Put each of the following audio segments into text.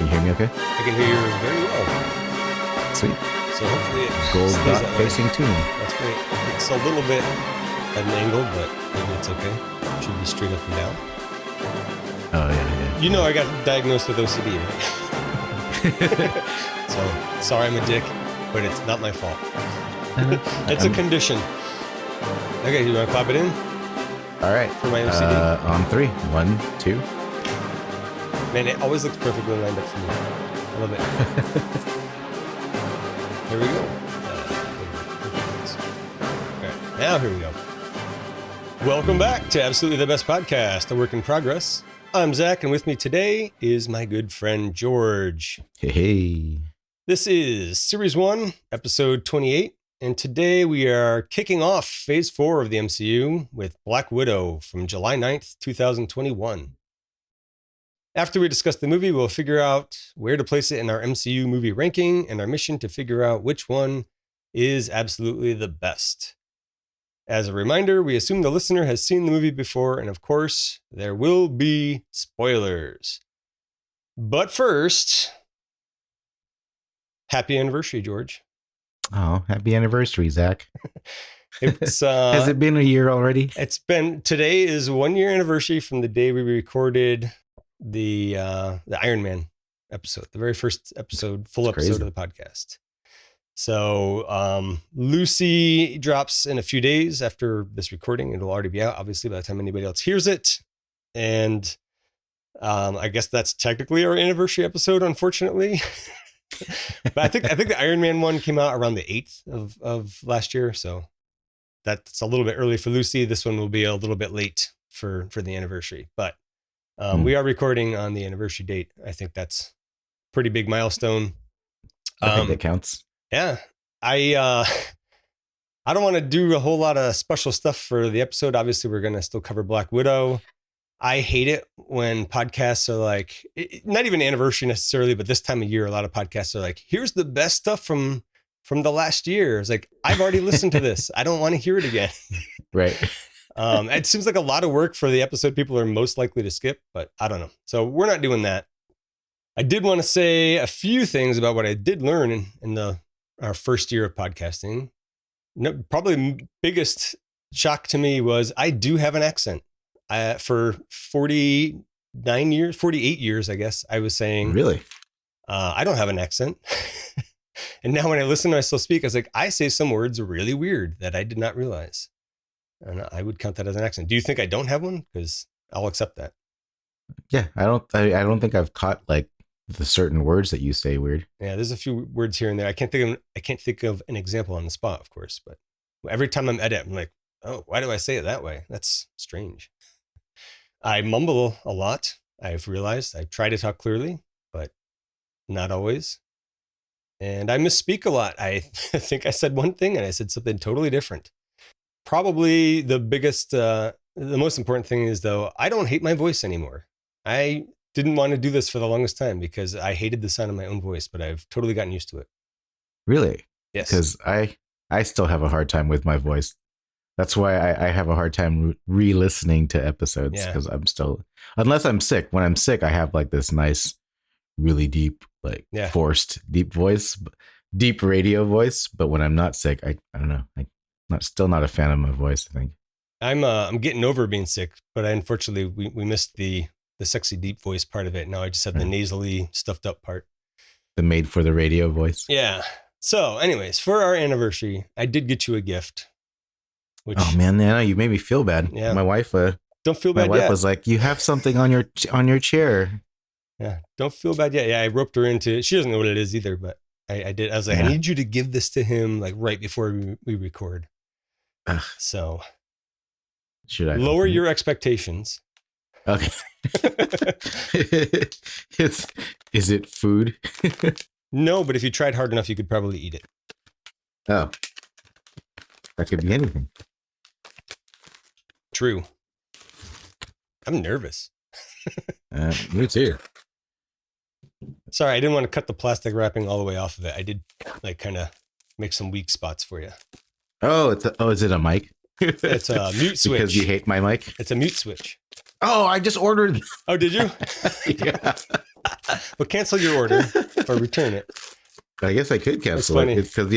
Can you hear me okay? I can hear you very well. Sweet. So hopefully it Gold stays dot that way. facing tune. That's great. It's a little bit at an angle, but maybe it's okay. It should be straight up and down. Oh, yeah. You know I got diagnosed with OCD, right? So, sorry I'm a dick, but it's not my fault. It's a condition. Okay, you want to clap it in? All right. For my OCD? On 3. 1, 2. Man, it always looks perfectly lined up for me. I love it. Here we go. Okay, now here we go. Welcome back to Absolutely the Best Podcast, a work in progress. I'm Zach, and with me today is my good friend George. Hey. This is Series 1, Episode 28, and today we are kicking off Phase 4 of the MCU with Black Widow from July 9th, 2021. After we discuss the movie, we'll figure out where to place it in our MCU movie ranking and our mission to figure out which one is absolutely the best. As a reminder, we assume the listener has seen the movie before, and of course, there will be spoilers. But first, happy anniversary, George. Oh, happy anniversary, Zach. It's Has it been a year already? Today is 1 year anniversary from the day we recorded the Iron Man episode, the very first episode, full That's episode crazy. of the podcast. So Lucy drops in a few days after this recording. It'll already be out, obviously, by the time anybody else hears it. And I guess that's technically our anniversary episode, unfortunately. But I think the Iron Man one came out around the 8th of last year, so that's a little bit early for Lucy. This one will be a little bit late for the anniversary, but we are recording on the anniversary date. I think that's a pretty big milestone. I think that counts. Yeah, I don't want to do a whole lot of special stuff for the episode. Obviously, we're going to still cover Black Widow. I hate it when podcasts are like, not even anniversary necessarily, but this time of year, a lot of podcasts are like, here's the best stuff from the last year. It's like, I've already listened to this. I don't want to hear it again. Right. It seems like a lot of work for the episode people are most likely to skip, but I don't know. So we're not doing that. I did want to say a few things about what I did learn in our first year of podcasting. No, probably the biggest shock to me was I do have an accent. For 48 years, I guess, I was saying, Really? I don't have an accent. And now when I listen to myself speak, I was like, I say some words really weird that I did not realize. And I would count that as an accent. Do you think I don't have one? Because I'll accept that. Yeah, I don't think I've caught like the certain words that you say weird. Yeah, there's a few words here and there. I can't think of an example on the spot, of course, but every time I'm edit, I'm like, oh, why do I say it that way? That's strange. I mumble a lot. I've realized I try to talk clearly, but not always. And I misspeak a lot. I think I said one thing and I said something totally different. Probably the most important thing is, though, I don't hate my voice anymore. I didn't want to do this for the longest time because I hated the sound of my own voice, but I've totally gotten used to it. Really? Yes. Because I still have a hard time with my voice. That's why I have a hard time re-listening to episodes, because I'm still, unless I'm sick. When I'm sick, I have like this nice, really deep, like forced deep voice, deep radio voice. But when I'm not sick, I don't know. I'm still not a fan of my voice, I think. I'm getting over being sick, but unfortunately we missed the sexy deep voice part of it. Now I just have the nasally stuffed up part. The made for the radio voice. Yeah. So anyways, for our anniversary, I did get you a gift. Oh man, Nana, you made me feel bad. Yeah. My wife, don't feel bad. My wife yet. was like, "You have something on your chair." Yeah, don't feel bad yet. Yeah, I roped her into it. She doesn't know what it is either, but I did. I was like, I need you to give this to him like right before we record. So, should I lower your expectations? Okay. Is it food? No, but if you tried hard enough, you could probably eat it. Oh, that could be anything. True. I'm nervous. Me too. Sorry, I didn't want to cut the plastic wrapping all the way off of it. I did like kind of make some weak spots for you. Oh, is it a mic? It's a mute switch. Because you hate my mic? It's a mute switch. Oh, I just ordered. Oh, did you? Yeah. But cancel your order or return it. I guess I could cancel it. It's because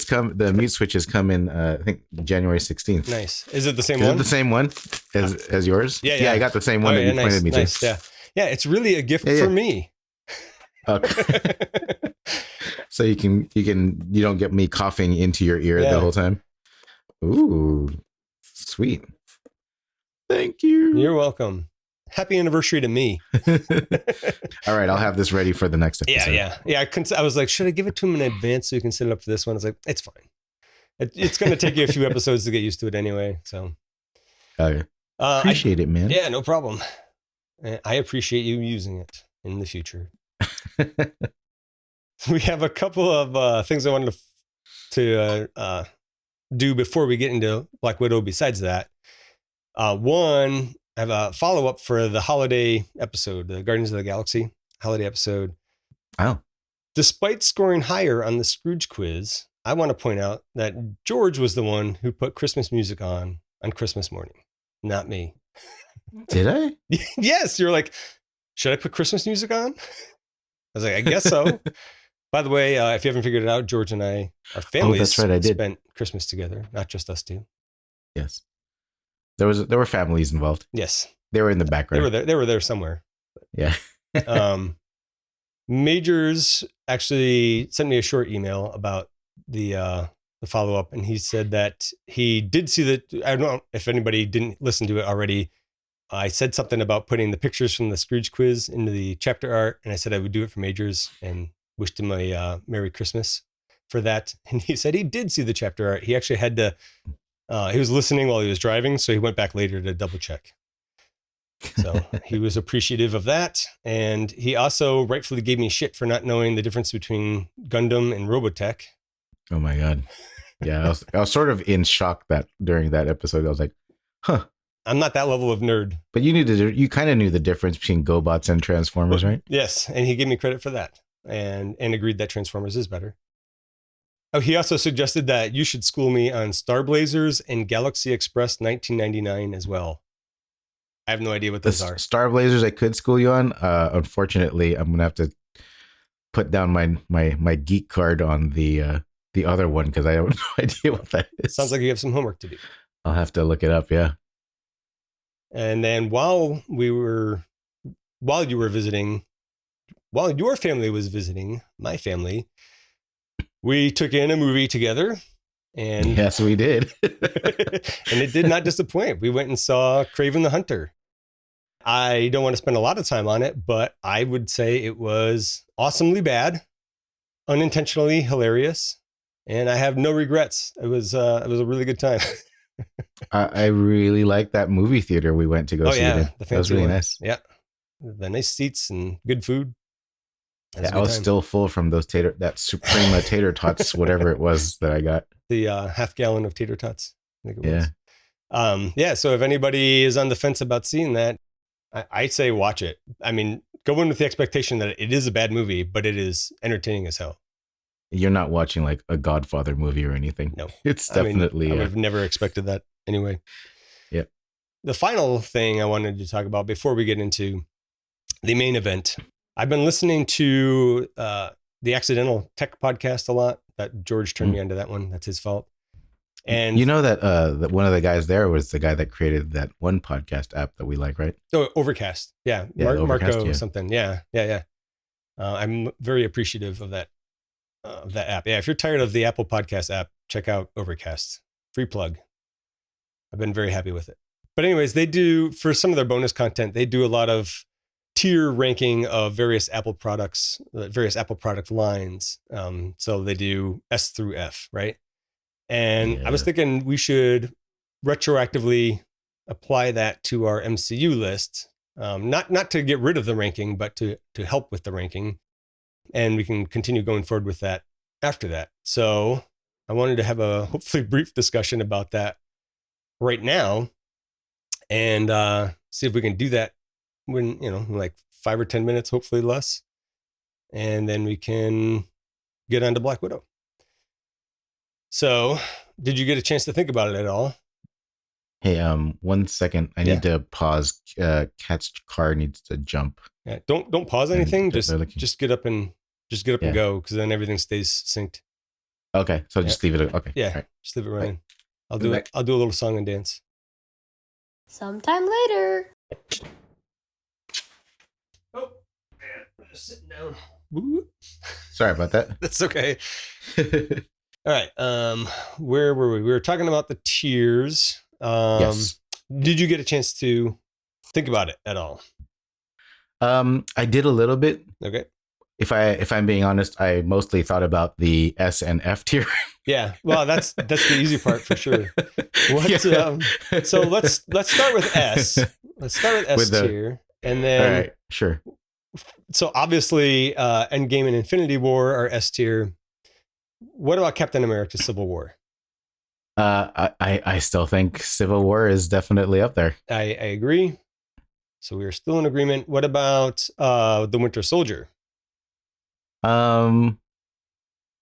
the mute switches come in I think January 16th. Nice. Is it the same one? Is it the same one as yours? Yeah. I got the same one that you pointed me to. Yeah. Yeah, it's really a gift for me. Okay. So you don't get me coughing into your ear the whole time. Ooh, sweet. Thank you. You're welcome. Happy anniversary to me. All right, I'll have this ready for the next episode. Yeah. I was like, should I give it to him in advance so you can set it up for this one? I was like, it's fine. It's going to take you a few episodes to get used to it anyway. So, appreciate it, man. Yeah, no problem. I appreciate you using it in the future. We have a couple of things I wanted to do before we get into Black Widow. Besides that, one, I have a follow-up for the holiday episode, the Guardians of the Galaxy holiday episode. Oh. Despite scoring higher on the Scrooge quiz, I want to point out that George was the one who put Christmas music on Christmas morning, not me. Did I? Yes. You're like, should I put Christmas music on? I was like, I guess so. By the way, if you haven't figured it out, George and our families spent Christmas together, not just us two. Yes. There were families involved. Yes. They were in the background. They were there somewhere. Yeah. Majors actually sent me a short email about the follow-up, and he said that he did see that. I don't know if anybody didn't listen to it already. I said something about putting the pictures from the Scrooge quiz into the chapter art, and I said I would do it for Majors and wished him a Merry Christmas for that. And he said he did see the chapter art. He actually had to, he was listening while he was driving, so he went back later to double check. So he was appreciative of that. And he also rightfully gave me shit for not knowing the difference between Gundam and Robotech. Oh my God. Yeah, I was sort of in shock that during that episode, I was like, huh. I'm not that level of nerd. But you kind of knew the difference between GoBots and Transformers, right? Yes. And he gave me credit for that and agreed that Transformers is better. Oh, he also suggested that you should school me on Star Blazers and Galaxy Express 1999 as well. I have no idea what those are. Star Blazers I could school you on. Unfortunately, I'm going to have to put down my geek card on the other one because I have no idea what that is. Sounds like you have some homework to do. I'll have to look it up, yeah. And then while your family was visiting my family, we took in a movie together. And yes, we did. And it did not disappoint. We went and saw Kraven the Hunter. I don't want to spend a lot of time on it, but I would say it was awesomely bad, unintentionally hilarious, and I have no regrets. It was a really good time. I really liked that movie theater we went to go see it in. The fancy that was really one. nice. Yeah, the nice seats and good food. Yeah, I was still full from that Suprema tater tots, whatever it was that I got. The half gallon of tater tots, I think it was. So if anybody is on the fence about seeing that, I say watch it. I mean, go in with the expectation that it is a bad movie, but it is entertaining as hell. You're not watching like a Godfather movie or anything. No. It's definitely... I would have never expected that anyway. Yeah. The final thing I wanted to talk about before we get into the main event, I've been listening to the Accidental Tech podcast a lot. That George turned me onto that one. That's his fault. And you know that one of the guys there was the guy that created that one podcast app that we like, right? Oh, Overcast. Yeah. Overcast, Marco something. Yeah. I'm very appreciative of that app. Yeah. If you're tired of the Apple Podcast app, check out Overcast. Free plug. I've been very happy with it. But anyways, they do, for some of their bonus content, they do a lot of tier ranking of various Apple products, various Apple product lines. So they do S through F, right? And I was thinking we should retroactively apply that to our MCU list, not to get rid of the ranking, but to help with the ranking. And we can continue going forward with that after that. So I wanted to have a hopefully brief discussion about that right now and see if we can do that when, like 5 or 10 minutes, hopefully less. And then we can get on to Black Widow. So did you get a chance to think about it at all? Hey, 1 second. I Yeah. need to pause. Cat's car needs to jump. Yeah. Don't pause And anything. they're Just looking. just get up and Yeah. go, because then everything stays synced. Okay, so just leave it. Okay. Yeah. All right. Just leave it running. Right. I'll do it. I'll do a little song and dance. Sometime later. Oh, man. I'm just sitting down. Woo. Sorry about that. That's okay. All right. Where were we? We were talking about the tiers. Yes. Did you get a chance to think about it at all? I did a little bit. Okay. If I'm being honest, I mostly thought about the S and F tier. Yeah. Well, that's the easy part for sure. What? Yeah. So let's start with S. Let's start with S tier, and then all right, sure. So obviously, Endgame and Infinity War are S tier. What about Captain America: Civil War? I still think Civil War is definitely up there. I agree. So we are still in agreement. What about the Winter Soldier? I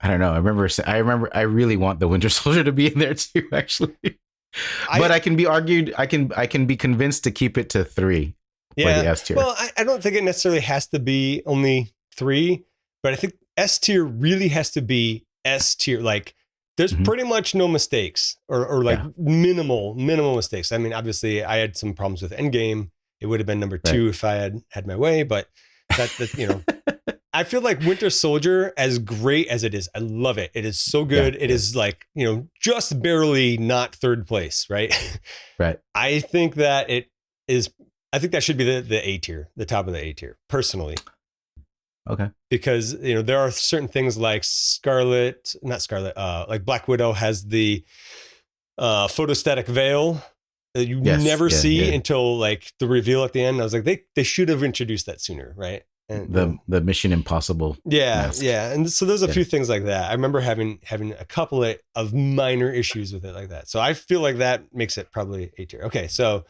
don't know. I really want the Winter Soldier to be in there too, actually. But I can be argued. I can be convinced to keep it to 3 for the S tier. Well, I don't think it necessarily has to be only 3, but I think S tier really has to be S tier. Like, there's pretty much no mistakes, or like minimal mistakes. I mean, obviously, I had some problems with Endgame. It would have been number 2 if I had my way, but that I feel like Winter Soldier, as great as it is, I love it. It is so good. It is like, just barely not 3rd place, right? Right. I think that that should be the A tier, the top of the A tier, personally. Okay. Because, there are certain things like like Black Widow has the photostatic veil that you never see until like the reveal at the end. I was like, they should have introduced that sooner, right? And the Mission Impossible. mask. And so there's a few things like that. I remember having a couple of minor issues with it like that. So I feel like that makes it probably A tier. Okay, so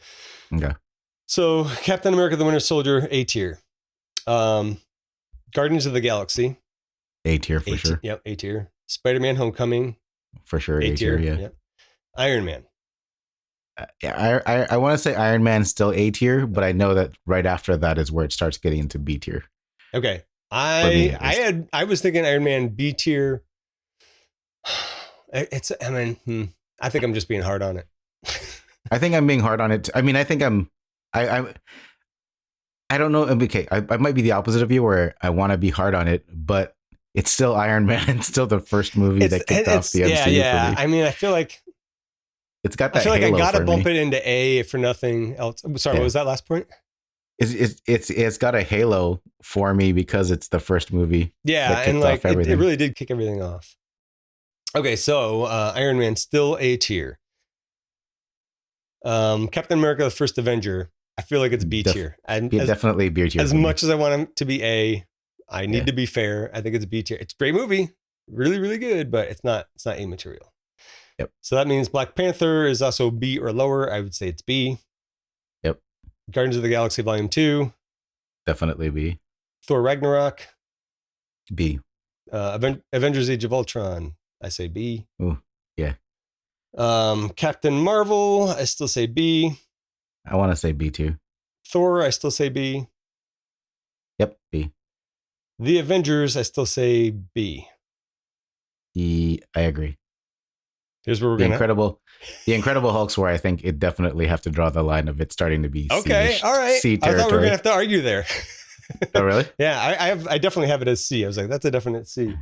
Captain America: The Winter Soldier, A tier. Guardians of the Galaxy, A tier for sure. Yep, A tier. Spider-Man: Homecoming, for sure. A tier. Yeah. Yep. Iron Man. I want to say Iron Man still A tier, but I know that right after that is where it starts getting into B tier. Okay. I was thinking Iron Man B tier. I think I'm just being hard on it. I think I'm being hard on it. I mean, I think I don't know. Okay, I might be the opposite of you, where I want to be hard on it, but it's still Iron Man. It's still the first movie that kicked off the MCU. Yeah. For me. I mean, I feel like it's got that. I feel like I gotta bump it into A for nothing else. Sorry, what was that last point? It's got a halo for me because it's the first movie. Yeah, and like it really did kick everything off. Okay, so Iron Man still A tier. Captain America: The First Avenger, I feel like it's B tier. Definitely B tier. As much as I want him to be A, I need to be fair. I think it's B tier. It's a great movie, really, really good, but it's not A material. Yep. So that means Black Panther is also B or lower. I would say it's B. Yep. Guardians of the Galaxy Volume 2. Definitely B. Thor Ragnarok. B. Avengers: Age of Ultron. I say B. Ooh, yeah. Captain Marvel. I still say B. I want to say B too. Thor. I still say B. Yep. B. The Avengers. I still say B. I agree. Here's where we're going to... The Incredible Hulk's where I think it definitely have to draw the line of it starting to be okay. All right. C territory. I thought we were going to have to argue there. Oh, really? Yeah, I definitely have it as C. I was like, that's a definite C.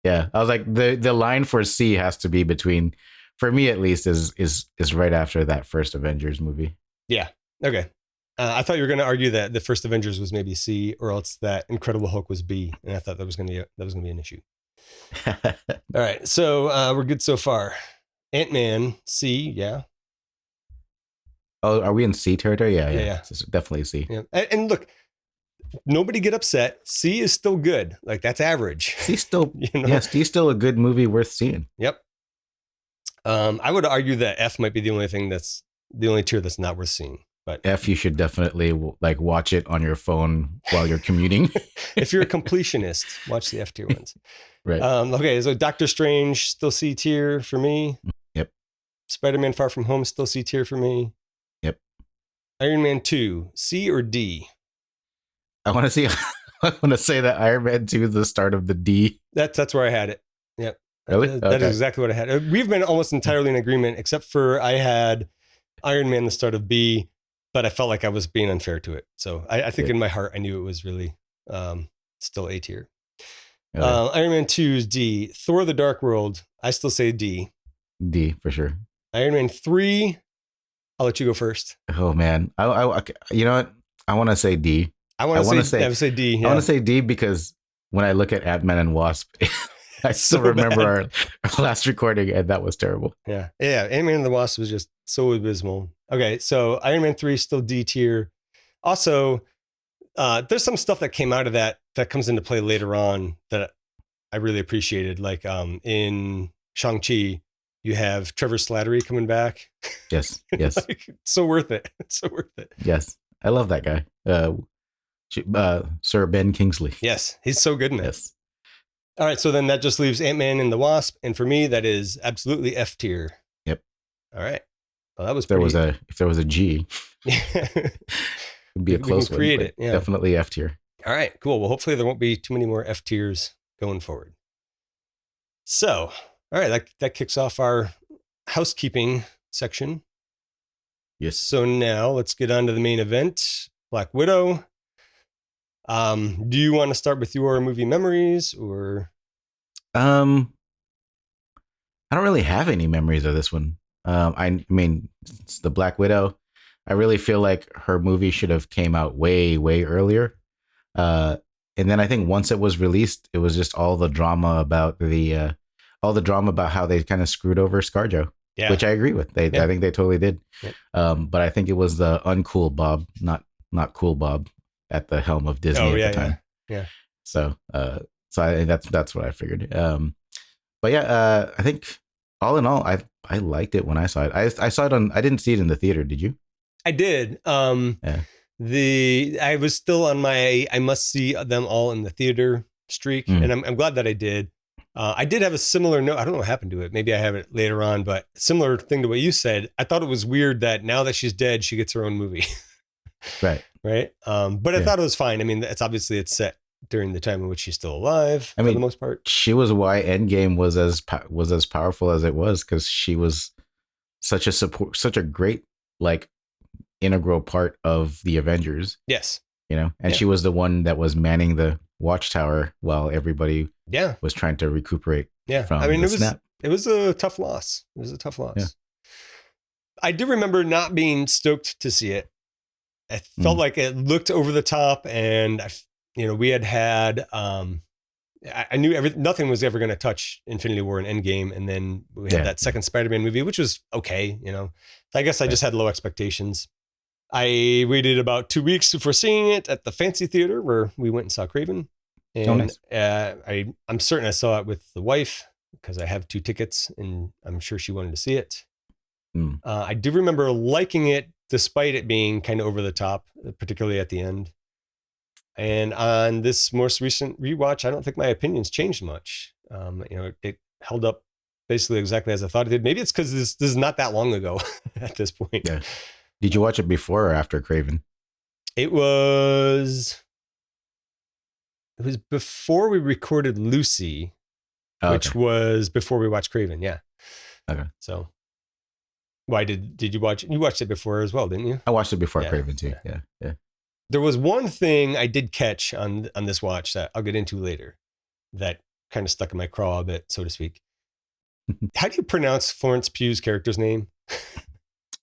Yeah, I was like, the line for C has to be between, for me at least, is right after that first Avengers movie. Yeah. Okay. I thought you were going to argue that the first Avengers was maybe C, or else that Incredible Hulk was B, and I thought that was going to be an issue. All right, so we're good so far. Ant-Man, C, yeah. Oh, are we in C territory? Yeah. It's definitely C. Yeah. And look, nobody get upset. C is still good. Like, that's average. C's still, C's still a good movie worth seeing. Yep. I would argue that F might be the only tier that's not worth seeing. But F, you should definitely like watch it on your phone while you're commuting. If you're a completionist, watch the F tier ones. Right. Okay, so Doctor Strange, still C tier for me. Yep. Spider-Man Far From Home, still C tier for me. Yep. Iron Man 2, C or D? I want to see. I want to say that Iron Man 2 is the start of the D. That's where I had it. Yep. Really? That is exactly what I had. We've been almost entirely in agreement, except for I had Iron Man the start of B, but I felt like I was being unfair to it. So I think in my heart, I knew it was really still A tier. Iron Man 2 is D. Thor the Dark World, I still say D. D for sure. Iron Man 3, I'll let you go first. Oh man, you know what? I want to say D. I want to say D. Yeah. I want to say D because when I look at Ant-Man and Wasp, I still remember our last recording, and that was terrible. Yeah. Ant-Man and the Wasp was just so abysmal. Okay, so Iron Man 3 is still D tier. Also, there's some stuff that came out of that comes into play later on that I really appreciated. Like in Shang-Chi, you have Trevor Slattery coming back. Yes. Like, so worth it. It's so worth it. Yes. I love that guy. Sir Ben Kingsley. Yes. He's so good in it. Yes. All right. So then that just leaves Ant-Man and the Wasp. And for me, that is absolutely F tier. Yep. All right. Well, that was if there was a G, it'd be a close one. Create it. Yeah. Definitely F tier. All right, cool. Well, hopefully there won't be too many more F tiers going forward. So, all right, that kicks off our housekeeping section. Yes. So now let's get on to the main event, Black Widow. Do you want to start with your movie memories or? I don't really have any memories of this one. I mean, it's the Black Widow. I really feel like her movie should have came out way, way earlier. And then I think once it was released, it was just all the drama about how they kind of screwed over ScarJo, which I agree with. I think they totally did. Yeah. But I think it was the uncool Bob, not cool Bob, at the helm of Disney at the time. Yeah. So I that's what I figured. But yeah, I think all in all, I liked it when I saw it. I saw it I didn't see it in the theater. Did you? I did. Yeah. I was still on my I must see them all in the theater streak, and I'm glad that I did. I did have a similar note. I don't know what happened to it. Maybe I have it later on, but similar thing to what you said. I thought it was weird that now that she's dead, she gets her own movie. Right. But I thought it was fine. I mean, it's set during the time in which she's still alive. For the most part, she was why Endgame was as powerful as it was, because she was such a great integral part of the Avengers. Yes. And she was the one that was manning the watchtower while everybody was trying to recuperate from the snap. It was a tough loss. Yeah. I do remember not being stoked to see it. I felt like it looked over the top, and we had I knew nothing was ever going to touch Infinity War and Endgame, and then we had that second Spider-Man movie, which was okay. I guess I just had low expectations. I waited about 2 weeks before seeing it at the fancy theater where we went and saw Kraven. And nice. I'm certain I saw it with the wife because I have 2 tickets and I'm sure she wanted to see it. I do remember liking it despite it being kind of over the top, particularly at the end. And on this most recent rewatch, I don't think my opinions changed much. It held up basically exactly as I thought it did. Maybe it's because this is not that long ago at this point. Yeah. Did you watch it before or after Kraven? It was before we recorded Lucy, which was before we watched Kraven. Yeah. Okay. So why did you watch? You watched it before as well, didn't you? I watched it before Kraven too. Yeah. There was one thing I did catch on this watch that I'll get into later that kind of stuck in my craw a bit, so to speak. How do you pronounce Florence Pugh's character's name?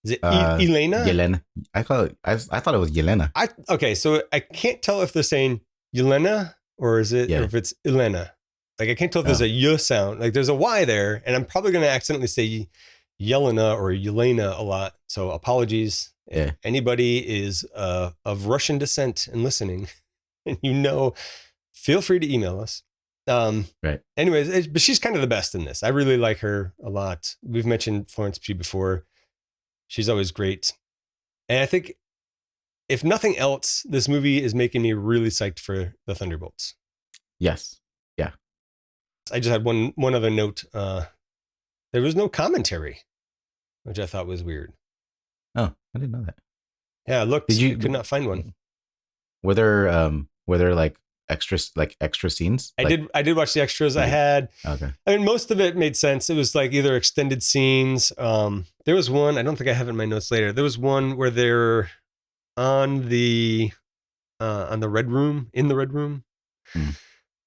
Is it Elena? Yelena. I thought it was Yelena. Okay, so I can't tell if they're saying Yelena or or if it's Elena. I can't tell if there's a Y sound. There's a Y there, and I'm probably going to accidentally say Yelena or Yelena a lot. So apologies. Yeah. If anybody is of Russian descent and listening, and feel free to email us. Right. Anyways, but she's kind of the best in this. I really like her a lot. We've mentioned Florence Pugh before. She's always great. And I think, if nothing else, this movie is making me really psyched for the Thunderbolts. Yes. Yeah. I just had one other note. There was no commentary. which I thought was weird. Oh, I didn't know that. Yeah, I looked. I could not find one. Were there like extra scenes? I did watch the extras. I had. Okay. I mean, most of it made sense. It was like either extended scenes. There was one. I don't think I have it in my notes later. There was one where they're on the red room, in the red room.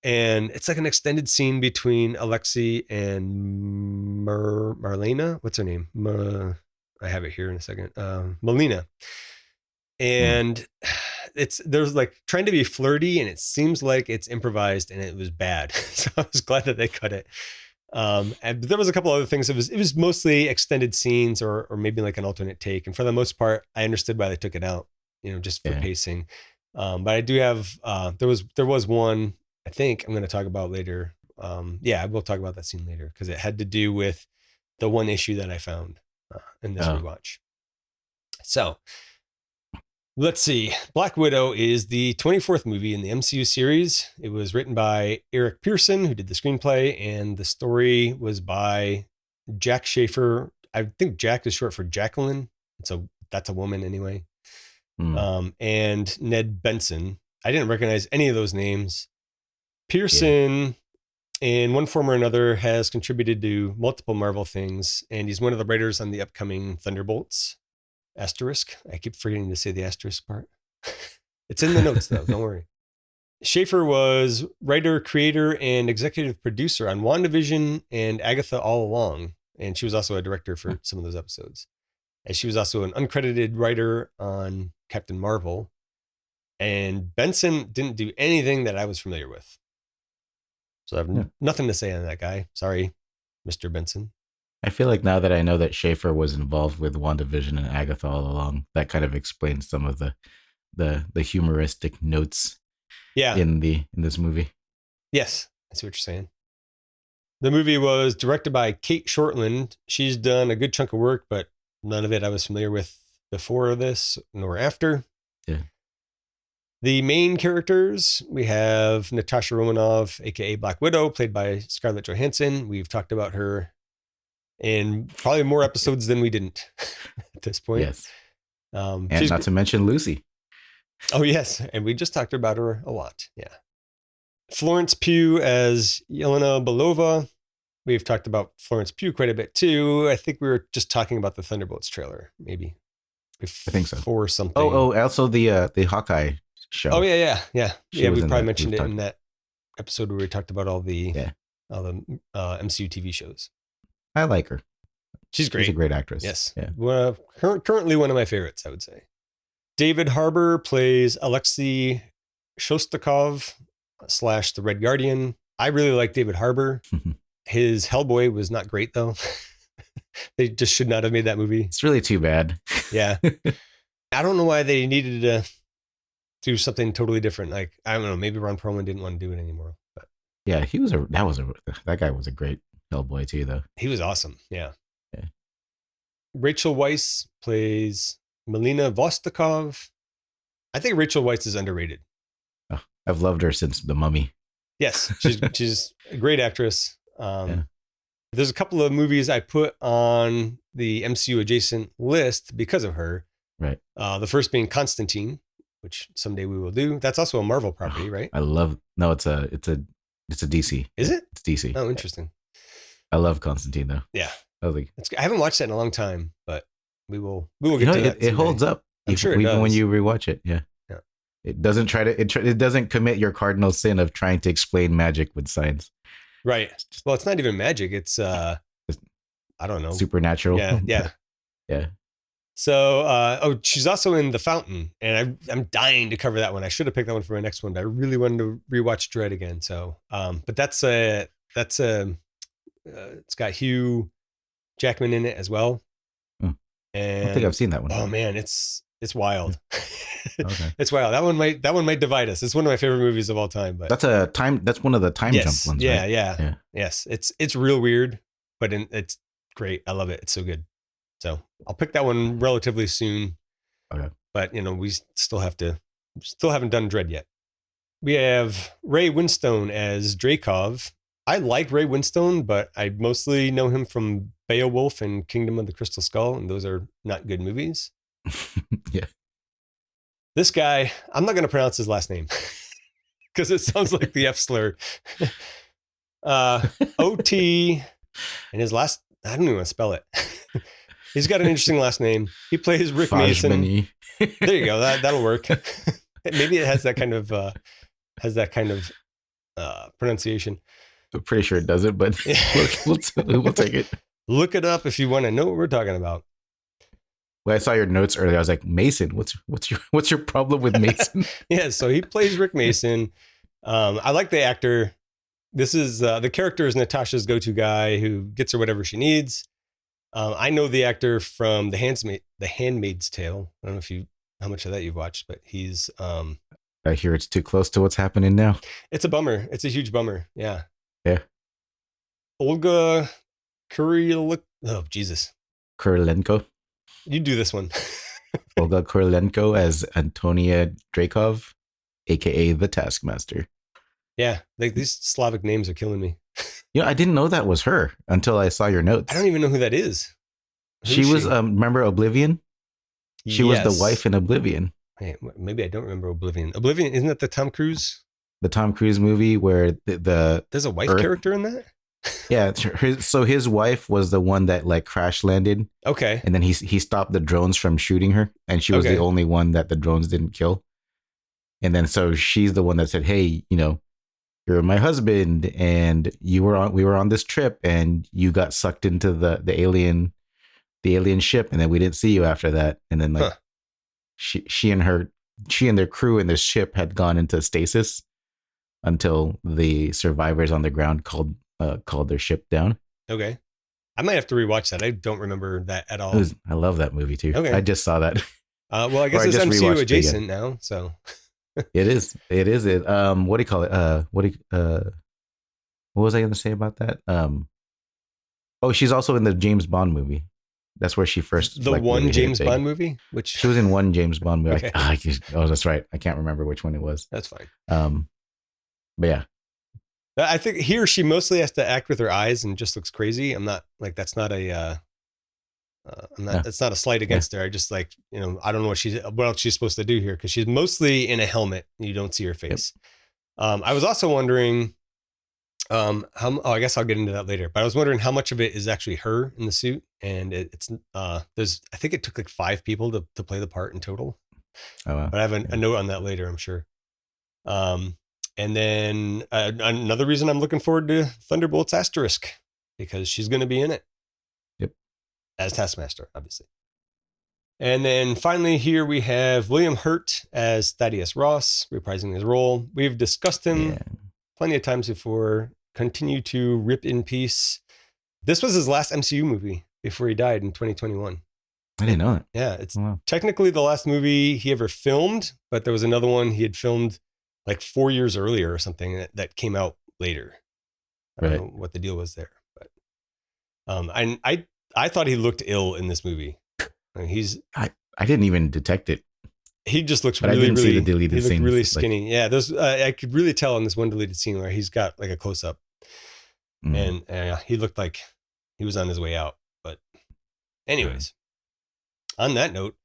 And it's like an extended scene between Alexei and Marlena. What's her name? I have it here in a second. Melina. And there's like trying to be flirty, and it seems like it's improvised, and it was bad. So I was glad that they cut it. And there was a couple other things. It was mostly extended scenes or maybe like an alternate take. And for the most part, I understood why they took it out, just for pacing. But I do have, there was one I think I'm going to talk about later. I will talk about that scene later because it had to do with the one issue that I found in this rewatch. So let's see. Black Widow is the 24th movie in the MCU series. It was written by Eric Pearson, who did the screenplay, and the story was by Jack Schaefer. I think Jack is short for Jacqueline. That's a woman anyway. And Ned Benson. I didn't recognize any of those names. Pearson, in one form or another, has contributed to multiple Marvel things, and he's one of the writers on the upcoming Thunderbolts. Asterisk. I keep forgetting to say the asterisk part. It's in the notes, though. Don't worry. Schaefer was writer, creator, and executive producer on WandaVision and Agatha All Along, and she was also a director for some of those episodes. And she was also an uncredited writer on Captain Marvel. And Benson didn't do anything that I was familiar with. So I have nothing to say on that guy. Sorry, Mr. Benson. I feel like now that I know that Schaefer was involved with WandaVision and Agatha all along, that kind of explains some of the humoristic notes in this movie. Yes, I see what you're saying. The movie was directed by Kate Shortland. She's done a good chunk of work, but none of it I was familiar with before this nor after. Yeah. The main characters, we have Natasha Romanoff, aka Black Widow, played by Scarlett Johansson. We've talked about her in probably more episodes than we didn't at this point. Yes. And not to mention Lucy. Oh, yes. And we just talked about her a lot. Yeah. Florence Pugh as Yelena Belova. We've talked about Florence Pugh quite a bit too. I think we were just talking about the Thunderbolts trailer, maybe. I think so. Or something. Also the Hawkeye show. Oh, yeah. We probably mentioned it in that episode where we talked about all the MCU TV shows. I like her. She's great. She's a great actress. Yes. Yeah. Well, currently one of my favorites, I would say. David Harbour plays Alexei Shostakov / the Red Guardian. I really like David Harbour. His Hellboy was not great, though. They just should not have made that movie. It's really too bad. Yeah. I don't know why they needed to do something totally different. Like, I don't know, maybe Ron Perlman didn't want to do it anymore. But yeah, that guy was a great Hellboy too, though. He was awesome. Yeah. Rachel Weisz plays Melina Vostokov. I think Rachel Weisz is underrated. Oh, I've loved her since The Mummy. Yes, she's a great actress. There's a couple of movies I put on the MCU adjacent list because of her. Right. The first being Constantine, which someday we will do. That's also a Marvel property, right? No, it's a DC. Is it? It's DC. Oh, interesting. I love Constantine though. Yeah. I haven't watched that in a long time, but we will get to that. It holds up. I'm sure it even does. when you rewatch it. Yeah. It doesn't it doesn't commit your cardinal sin of trying to explain magic with science. Right. Well, it's not even magic. It's I don't know. Supernatural. Yeah. Yeah. So, she's also in The Fountain, and I'm dying to cover that one. I should have picked that one for my next one, but I really wanted to rewatch Dread again. So, but it's got Hugh Jackman in it as well. And I don't think I've seen that one. Oh man, it's wild. Okay. It's wild. That one might divide us. It's one of my favorite movies of all time. But that's one of the time jump ones. Yeah, right? yeah. Yes, it's real weird, but it's great. I love it. It's so good. So I'll pick that one relatively soon. Okay. But we still haven't done Dread yet. We have Ray Winstone as Dreykov. I like Ray Winstone, but I mostly know him from Beowulf and Kingdom of the Crystal Skull, and those are not good movies. Yeah. This guy, I'm not going to pronounce his last name because it sounds like the F slur. OT, and his last, I don't even want to spell it. He's got an interesting last name. He plays Rick Mason. There you go. That'll work. Maybe it has that kind of pronunciation. I'm pretty sure it doesn't, but we'll take it. Look it up if you want to know what we're talking about. When I saw your notes earlier, I was like, Mason, what's your problem with Mason? Yeah, so he plays Rick Mason. I like the actor. This is the character is Natasha's go-to guy who gets her whatever she needs. I know the actor from The Handmaid's Tale. I don't know how much of that you've watched, but he's. I hear it's too close to what's happening now. It's a bummer. It's a huge bummer. Yeah. Yeah. Olga Kurylenko. Oh, Jesus. Kurylenko. You do this one. Olga Kurylenko as Antonia Dreykov, aka the Taskmaster. Yeah, like these Slavic names are killing me. I didn't know that was her until I saw your notes. I don't even know who that is. She was, remember Oblivion? She was the wife in Oblivion. Hey, maybe I don't remember Oblivion. Oblivion, isn't that the Tom Cruise? The Tom Cruise movie where there's a wife character in that? Yeah. So his wife was the one that like crash landed. Okay. And then he stopped the drones from shooting her. And she was the only one that the drones didn't kill. And then so she's the one that said, hey, you're my husband and we were on this trip and you got sucked into the alien ship. And then we didn't see you after that. And then like she and their crew in this ship had gone into stasis until the survivors on the ground called their ship down. Okay. I might have to rewatch that. I don't remember that at all. I love that movie too. Okay. I just saw that. Well, I guess it's MCU adjacent now, so. It is. What do you call it? What was I going to say about that? She's also in the James Bond movie. That's where she first. The one James Bond movie, which she was in one James Bond movie. Okay. That's right. I can't remember which one it was. That's fine. But yeah, I think here she mostly has to act with her eyes and just looks crazy. I'm not like that's not a. It's not a slight against her. I just like, I don't know what else she's supposed to do here because she's mostly in a helmet and you don't see her face. Yep. I was also wondering, I guess I'll get into that later, but I was wondering how much of it is actually her in the suit. And I think it took like 5 people to play the part in total. Oh, wow. But I have a note on that later, I'm sure. And then another reason I'm looking forward to Thunderbolts Asterisk because she's going to be in it. As Taskmaster, obviously. And then finally here we have William Hurt as Thaddeus Ross, reprising his role. We've discussed him plenty of times before. Continue to rip in peace. This was his last MCU movie before he died in 2021. I didn't know it. Yeah, it's technically the last movie he ever filmed, but there was another one he had filmed like 4 years earlier or something that came out later. I don't know what the deal was there. But I thought he looked ill in this movie. I mean, I didn't even detect it. He just looks but really, I didn't see the deleted he looked scenes. really skinny. Yeah, there's I could really tell in this one deleted scene where he's got like a close up, and he looked like he was on his way out. But anyways, on that note,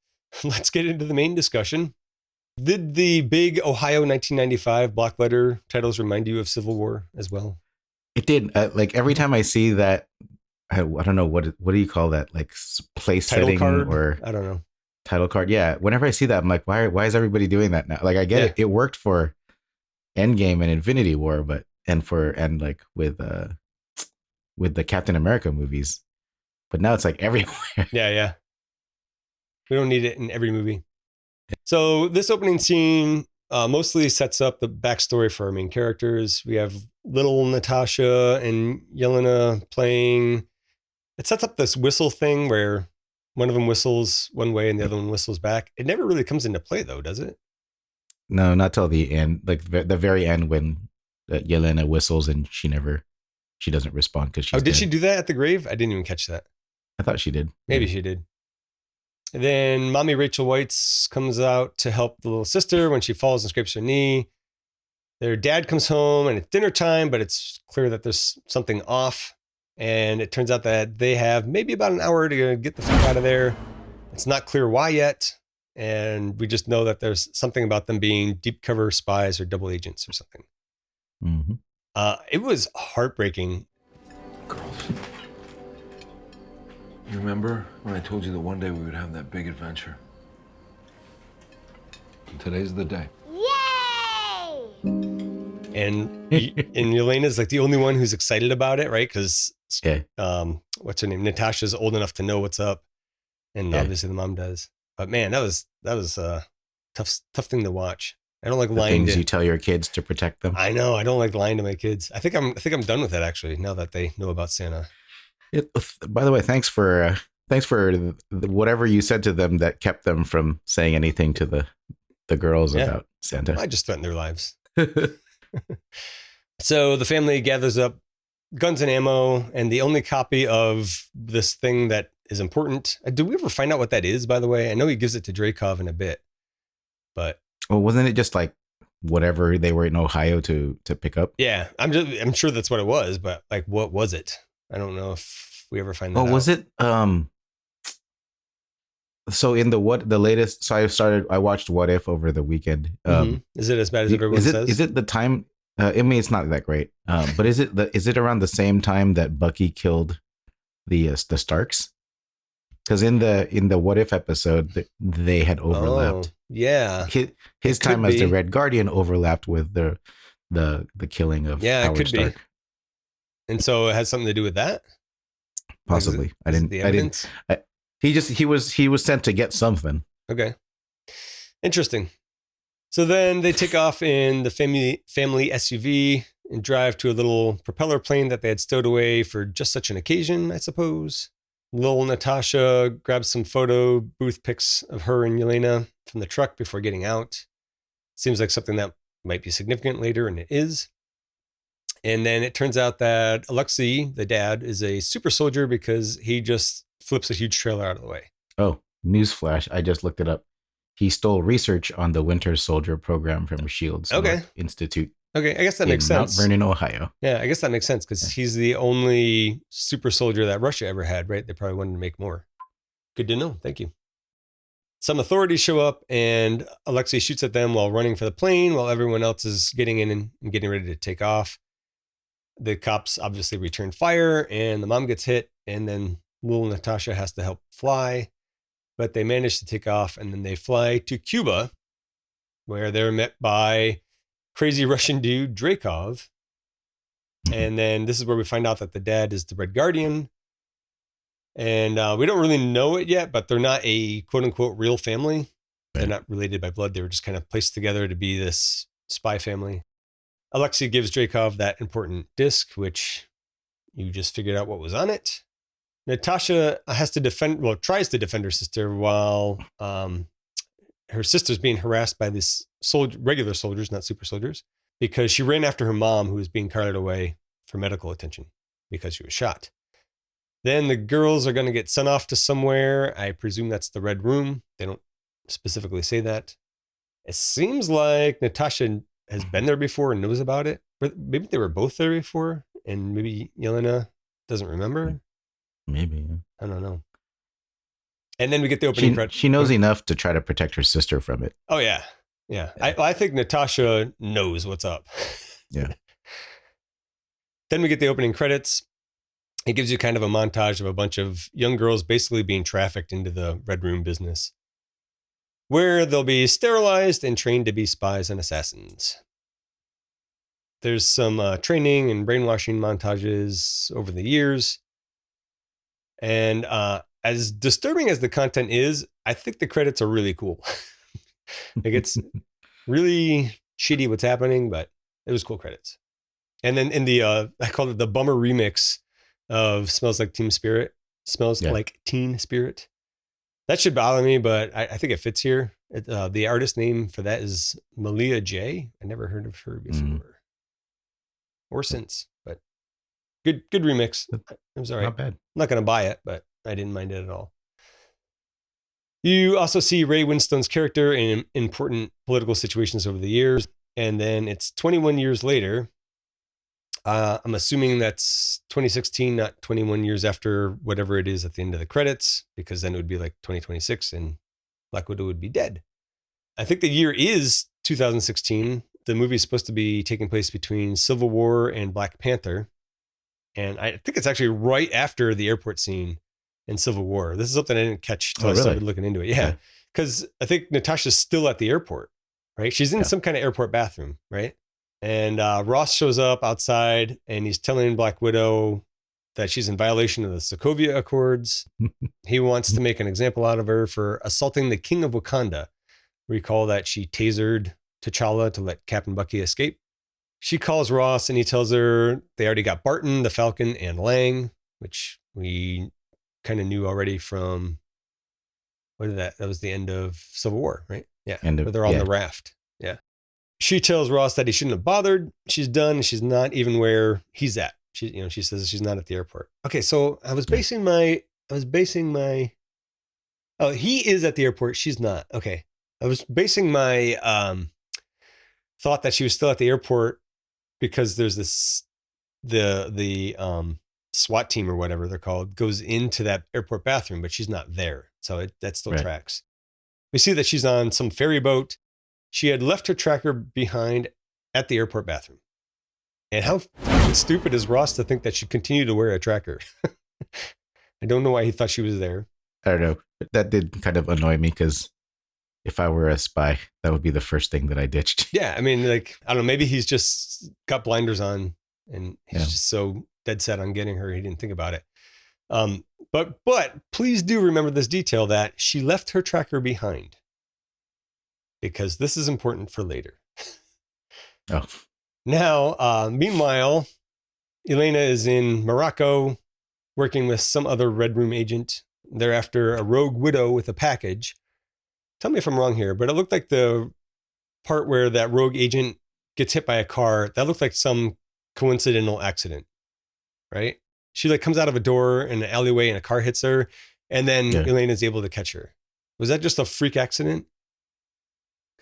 let's get into the main discussion. Did the big Ohio 1995 block letter titles remind you of Civil War as well? It did. Like every time I see that. I don't know what do you call that, like place title setting card? Or I don't know, title card. Yeah, whenever I see that I'm like, why is everybody doing that now? Like I get it worked for Endgame and Infinity War, but and like with the Captain America movies, but now it's like everywhere. Yeah, we don't need it in every movie. So this opening scene mostly sets up the backstory for our main characters. We have little Natasha and Yelena playing. It sets up this whistle thing where one of them whistles one way and the other one whistles back. It never really comes into play though, does it? No, not till the end, like the very end when Yelena whistles and she doesn't respond because she's did she do that at the grave? I didn't even catch that. I thought she did. Maybe she did. And then Mommy Rachel Weitz comes out to help the little sister when she falls and scrapes her knee. Their dad comes home and it's dinner time, but it's clear that there's something off. And it turns out that they have maybe about an hour to get the fuck out of there. It's not clear why yet. And we just know that there's something about them being deep cover spies or double agents or something. Mm-hmm. It was heartbreaking. Girls, you remember when I told you that one day we would have that big adventure? And today's the day. Yay! And Yelena's like the only one who's excited about it, right? Because what's her name? Natasha's old enough to know what's up, and obviously the mom does. But man, that was a tough thing to watch. I don't like lying to you tell your kids to protect them. I know. I don't like lying to my kids. I think I'm done with that actually. Now that they know about Santa. By the way, thanks for whatever you said to them that kept them from saying anything to the girls about Santa. I just threatened their lives. So the family gathers up guns and ammo and the only copy of this thing that is important. Do we ever find out what that is, by the way? I know he gives it to Dreykov in a bit, but well, wasn't it just like whatever they were in Ohio to pick up? Yeah, I'm sure that's what it was, but like, what was it? I don't know if we ever find that out. Was it so in the latest? So I watched What If over the weekend. Is it as bad as everyone says? Is it the time? I mean, it's not that great. But is it around the same time that Bucky killed the Starks? Because in the What If episode, they had overlapped. Oh, yeah, his time as the Red Guardian overlapped with the killing of Howard Stark. Be. And so it has something to do with that. Possibly, He was sent to get something. Okay, interesting. So then they take off in the family SUV and drive to a little propeller plane that they had stowed away for just such an occasion, I suppose. Little Natasha grabs some photo booth pics of her and Yelena from the truck before getting out. Seems like something that might be significant later, and it is. And then it turns out that Alexei, the dad, is a super soldier because he just flips a huge trailer out of the way. Oh, newsflash. I just looked it up. He stole research on the Winter Soldier program from Shields Institute. Okay, I guess that makes sense. Mount Vernon, Ohio. Yeah, I guess that makes sense because he's the only super soldier that Russia ever had, right? They probably wanted to make more. Good to know. Thank you. Some authorities show up and Alexei shoots at them while running for the plane while everyone else is getting in and getting ready to take off. The cops obviously return fire and the mom gets hit and then little Natasha has to help fly. But they manage to take off and then they fly to Cuba where they're met by crazy Russian dude Dreykov. And then this is where we find out that the dad is the Red Guardian. And we don't really know it yet, but they're not a quote unquote real family. They're not related by blood. They were just kind of placed together to be this spy family. Alexei gives Dreykov that important disc, which you just figured out what was on it. Natasha tries to defend her sister while her sister's being harassed by this regular soldiers, not super soldiers, because she ran after her mom, who was being carted away for medical attention because she was shot. Then the girls are going to get sent off to somewhere. I presume that's the Red Room. They don't specifically say that. It seems like Natasha has been there before and knows about it. Maybe they were both there before, and maybe Yelena doesn't remember. Maybe. I don't know. And then we get the opening credits. She knows enough to try to protect her sister from it. Oh, yeah. Yeah. I think Natasha knows what's up. Yeah. Then we get the opening credits. It gives you kind of a montage of a bunch of young girls basically being trafficked into the Red Room business, where they'll be sterilized and trained to be spies and assassins. There's some training and brainwashing montages over the years. And as disturbing as the content is, I think the credits are really cool. Like it's really shitty what's happening, but it was cool credits. And then in the, I called it the bummer remix of Smells Like Teen Spirit. Like Teen Spirit. That should bother me, but I think it fits here. The artist name for that is Malia J. I never heard of her before or since, but good remix. It was all right. Not bad. I'm not going to buy it, but I didn't mind it at all. You also see Ray Winstone's character in important political situations over the years. And then it's 21 years later. I'm assuming that's 2016, not 21 years after whatever it is at the end of the credits, because then it would be like 2026 and Black Widow would be dead. I think the year is 2016. The movie is supposed to be taking place between Civil War and Black Panther. And I think it's actually right after the airport scene in Civil War. This is something I didn't catch until I started looking into it. Yeah. Because I think Natasha's still at the airport, right? She's in some kind of airport bathroom, right? And Ross shows up outside and he's telling Black Widow that she's in violation of the Sokovia Accords. He wants to make an example out of her for assaulting the King of Wakanda. Recall that she tasered T'Challa to let Captain Bucky escape. She calls Ross and he tells her they already got Barton, the Falcon, and Lang, which we kind of knew already from, that was the end of Civil War, right? Yeah, where they're on the raft. Yeah. She tells Ross that he shouldn't have bothered. She's done. She's not even where he's at. She says she's not at the airport. Okay, so I was basing my, oh, he is at the airport. She's not. Okay. I was basing my thought that she was still at the airport because there's this, the SWAT team or whatever they're called goes into that airport bathroom, but she's not there. So that still tracks. We see that she's on some ferry boat. She had left her tracker behind at the airport bathroom. And how stupid is Ross to think that she continued to wear a tracker? I don't know why he thought she was there. I don't know. That did kind of annoy me because if I were a spy, that would be the first thing that I ditched. Yeah. I mean, like, I don't know, maybe he's just got blinders on and he's just so dead set on getting her. He didn't think about it. But please do remember this detail that she left her tracker behind because this is important for later. Oh. Now, meanwhile, Elena is in Morocco working with some other Red Room agent. They're after a rogue widow with a package. Tell me if I'm wrong here, but it looked like the part where that rogue agent gets hit by a car, that looked like some coincidental accident, right? She like comes out of a door in an alleyway and a car hits her, and then Elena's able to catch her. Was that just a freak accident?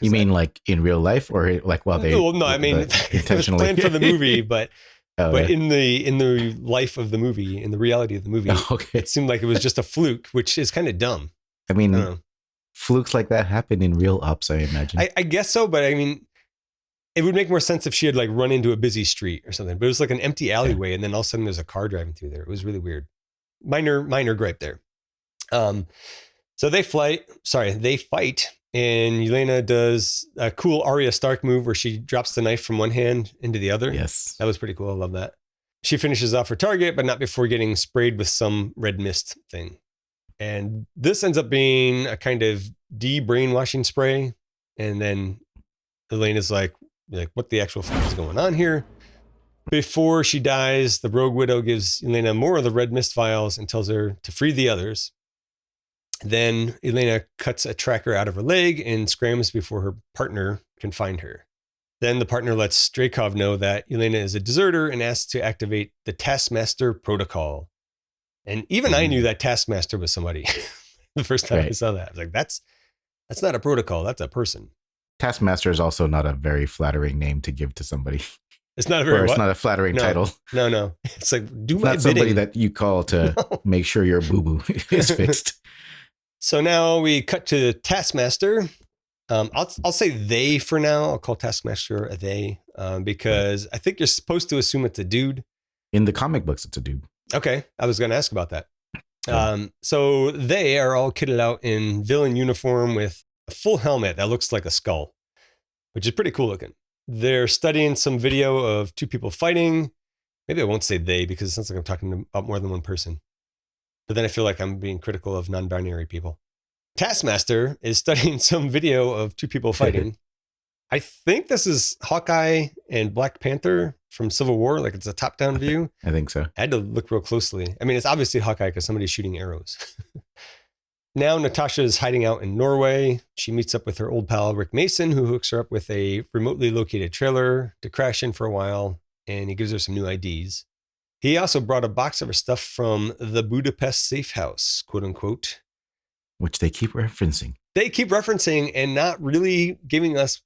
You mean like in real life or like while they? Well, no, I mean it was planned for the movie, but in the life of the movie, in the reality of the movie, it seemed like it was just a fluke, which is kind of dumb. I mean, flukes like that happen in real ops, I imagine. I guess so, but I mean, it would make more sense if she had like run into a busy street or something. But it was like an empty alleyway, and then all of a sudden there's a car driving through there. It was really weird. Minor gripe there. So they fight, and Yelena does a cool Arya Stark move where she drops the knife from one hand into the other. Yes. That was pretty cool. I love that. She finishes off her target, but not before getting sprayed with some red mist thing. And this ends up being a kind of de-brainwashing spray. And then Elena's like, what the actual fuck is going on here? Before she dies, the Rogue Widow gives Elena more of the red mist vials and tells her to free the others. Then Elena cuts a tracker out of her leg and scrams before her partner can find her. Then the partner lets Dreykov know that Elena is a deserter and asks to activate the Taskmaster protocol. And even I knew that Taskmaster was somebody the first time I saw that. I was like, that's not a protocol, that's a person. Taskmaster is also not a very flattering name to give to somebody. It's not a very it's not a flattering title. No. It's like, do it's my not bidding. Somebody that you call to make sure your boo-boo is fixed. So now we cut to Taskmaster. I'll say they for now. I'll call Taskmaster a they because I think you're supposed to assume it's a dude. In the comic books, it's a dude. Okay. I was going to ask about that. So they are all kitted out in villain uniform with a full helmet that looks like a skull, which is pretty cool looking. They're studying some video of two people fighting. Maybe I won't say they because it sounds like I'm talking about more than one person. But then I feel like I'm being critical of non-binary people. Taskmaster is studying some video of two people fighting. I think this is Hawkeye and Black Panther from Civil War. Like it's a top-down view. I think so. I had to look real closely. I mean, it's obviously Hawkeye because somebody's shooting arrows. Now Natasha is hiding out in Norway. She meets up with her old pal, Rick Mason, who hooks her up with a remotely located trailer to crash in for a while. And he gives her some new IDs. He also brought a box of her stuff from the Budapest safe house, quote unquote. Which they keep referencing. They keep referencing and not really giving us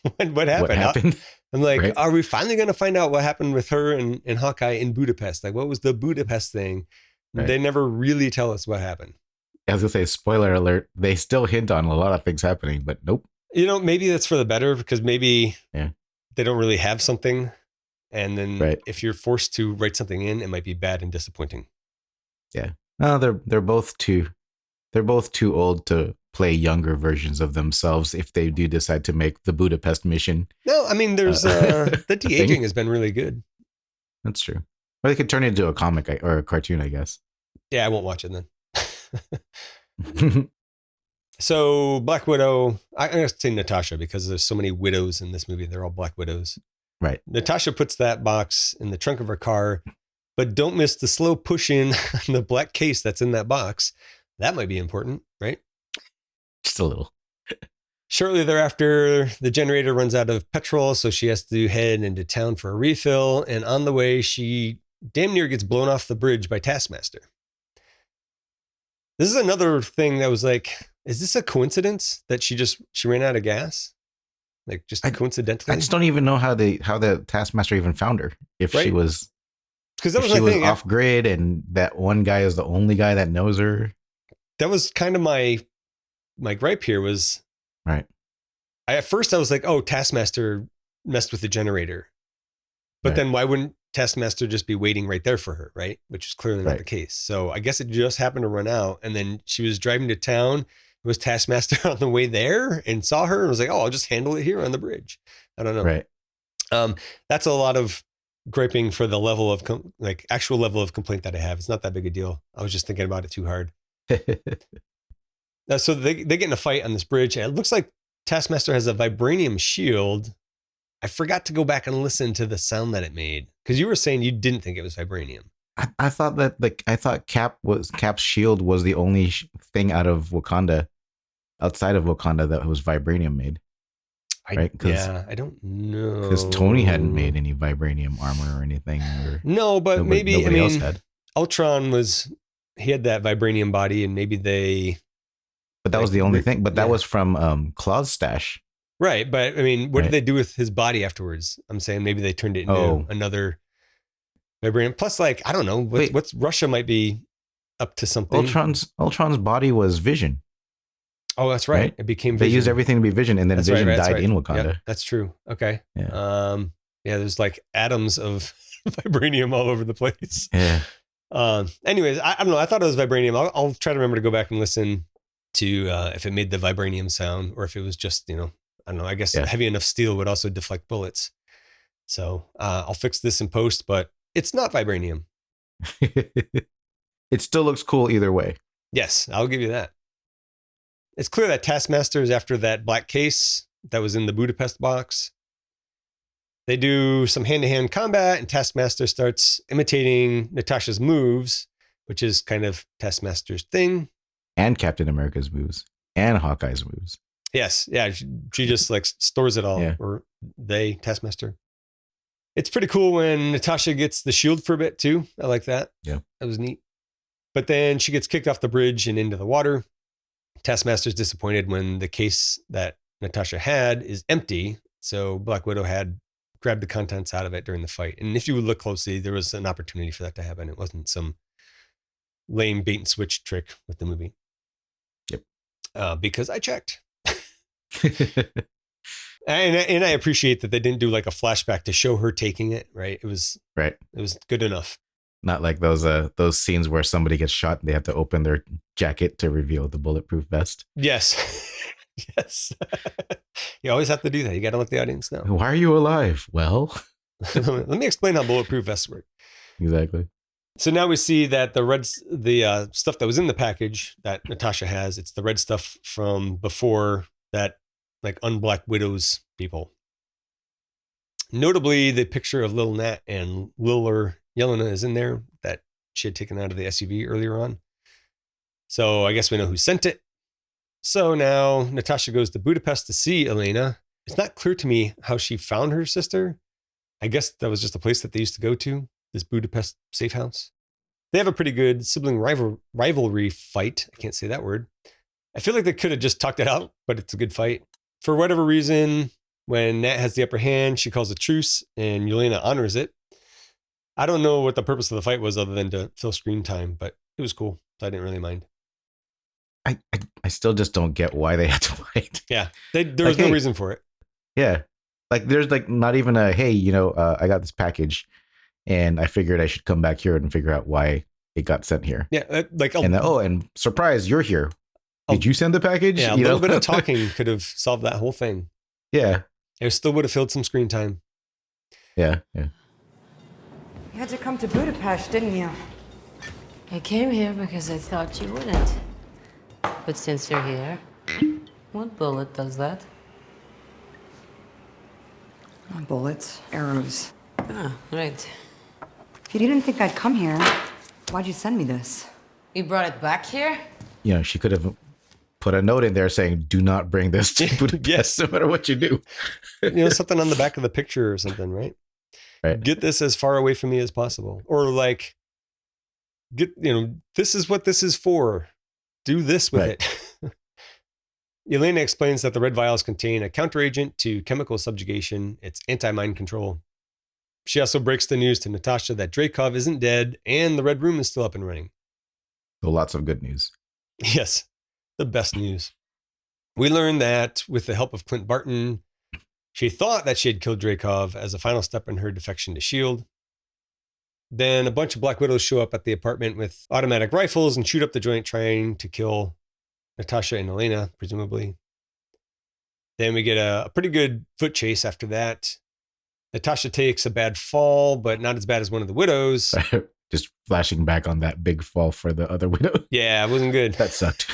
what happened. What happened? I'm like, Right. are we finally going to find out what happened with her and Hawkeye in Budapest? Like, what was the Budapest thing? Right. They never really tell us what happened. I was gonna say, spoiler alert. They still hint on a lot of things happening, but nope. Maybe that's for the better because maybe Yeah. they don't really have something. And then Right. if you're forced to write something in, it might be bad and disappointing. Yeah. No, they're both too old to play younger versions of themselves if they do decide to make the Budapest mission. No, I mean, there's the de-aging thing. has been really good. That's true. Or they could turn it into a comic or a cartoon, I guess. Yeah, I won't watch it then. So Black Widow, I'm going to say Natasha because there's so many widows in this movie. They're all Black Widows. Right. Natasha puts that box in the trunk of her car, but don't miss the slow push in on the black case that's in that box. That might be important, right? Just a little. Shortly thereafter, the generator runs out of petrol, so she has to head into town for a refill. And on the way, she damn near gets blown off the bridge by Taskmaster. This is another thing that was like, is this a coincidence that she ran out of gas? Like just coincidentally? I just don't even know how the Taskmaster even found her. If Right. she was, Because that if was she my was thing. off grid and that one guy is the only guy that knows her. That was kind of my gripe here was, Right. at first I was like, oh, Taskmaster messed with the generator. But Right. then why wouldn't Taskmaster just be waiting right there for her, right? Which is clearly not Right. the case. So I guess it just happened to run out. And then she was driving to town. It was Taskmaster on the way there and saw her and was like, oh, I'll just handle it here on the bridge. I don't know. Right. That's a lot of griping for the level of actual level of complaint that I have. It's not that big a deal. I was just thinking about it too hard. So they get in a fight on this bridge. And it looks like Taskmaster has a vibranium shield. I forgot to go back and listen to the sound that it made because you were saying you didn't think it was vibranium. I thought that Cap's shield was the only thing outside of Wakanda that was vibranium made. Right? I don't know. Because Tony hadn't made any vibranium armor or anything. No, but maybe else had. Ultron he had that vibranium body, and maybe they. But that was the only thing. But that was from Claw's stash. Right, but I mean, what did they do with his body afterwards? I'm saying maybe they turned it into another vibranium. Plus, I don't know, what's Russia might be up to something. Ultron's body was Vision. Oh, that's right. It became Vision. They used everything to be Vision, and then Vision died in Wakanda. Yep, that's true. Okay. Yeah. There's atoms of vibranium all over the place. Yeah. Anyways, I don't know. I thought it was vibranium. I'll try to remember to go back and listen to if it made the vibranium sound or if it was just, I don't know. I guess heavy enough steel would also deflect bullets. So I'll fix this in post, but it's not vibranium. It still looks cool either way. Yes, I'll give you that. It's clear that Taskmaster is after that black case that was in the Budapest box. They do some hand-to-hand combat, and Taskmaster starts imitating Natasha's moves, which is kind of Taskmaster's thing. And Captain America's moves. And Hawkeye's moves. Yes. Yeah. She just stores it all. Yeah. Or they, Taskmaster. It's pretty cool when Natasha gets the shield for a bit too. I like that. Yeah. That was neat. But then she gets kicked off the bridge and into the water. Taskmaster's disappointed when the case that Natasha had is empty. So Black Widow had grabbed the contents out of it during the fight. And if you would look closely, there was an opportunity for that to happen. It wasn't some lame bait and switch trick with the movie. Yep. Because I checked. And I appreciate that they didn't do a flashback to show her taking it. Right. It was good enough. Not like those scenes where somebody gets shot and they have to open their jacket to reveal the bulletproof vest. Yes. Yes. You always have to do that. You got to let the audience know. Why are you alive? Well, let me explain how bulletproof vests work. Exactly. So now we see that the stuff that was in the package that Natasha has, it's the red stuff from before that, unblack widows people. Notably, the picture of Lil Nat and Lil Yelena is in there that she had taken out of the SUV earlier on. So I guess we know who sent it. So now Natasha goes to Budapest to see Elena. It's not clear to me how she found her sister. I guess that was just a place that they used to go to, this Budapest safe house. They have a pretty good sibling rivalry fight. I can't say that word. I feel like they could have just talked it out, but it's a good fight. For whatever reason, When Nat has the upper hand, she calls a truce, and Yelena honors it. I don't know what the purpose of the fight was other than to fill screen time, but it was cool, so I didn't really mind. I still just don't get why they had to fight. Yeah, there was no reason for it. Yeah, like there's like not even a hey, I got this package, and I figured I should come back here and figure out why it got sent here. Yeah, and surprise, you're here. Did you send the package? Yeah, a little bit of talking could have solved that whole thing. Yeah, it still would have filled some screen time. Yeah. You had to come to Budapest, didn't you? I came here because I thought you wouldn't. But since you're here, what bullet does that? Not bullets, arrows. Ah, right. If you didn't think I'd come here, why'd you send me this? You brought it back here? She could have put a note in there saying, do not bring this to Budapest, yes, no matter what you do. Something on the back of the picture or something, right? Right. Get this as far away from me as possible. Or like, this is what this is for. Do this with it. Yelena explains that the red vials contain a counteragent to chemical subjugation. It's anti-mind control. She also breaks the news to Natasha that Dreykov isn't dead and the Red Room is still up and running. So lots of good news. Yes, the best news. We learn that with the help of Clint Barton, she thought that she had killed Dreykov as a final step in her defection to S.H.I.E.L.D. Then a bunch of Black Widows show up at the apartment with automatic rifles and shoot up the joint trying to kill Natasha and Elena, presumably. Then we get a pretty good foot chase after that. Natasha takes a bad fall, but not as bad as one of the widows. Just flashing back on that big fall for the other widow. Yeah, it wasn't good. That sucked.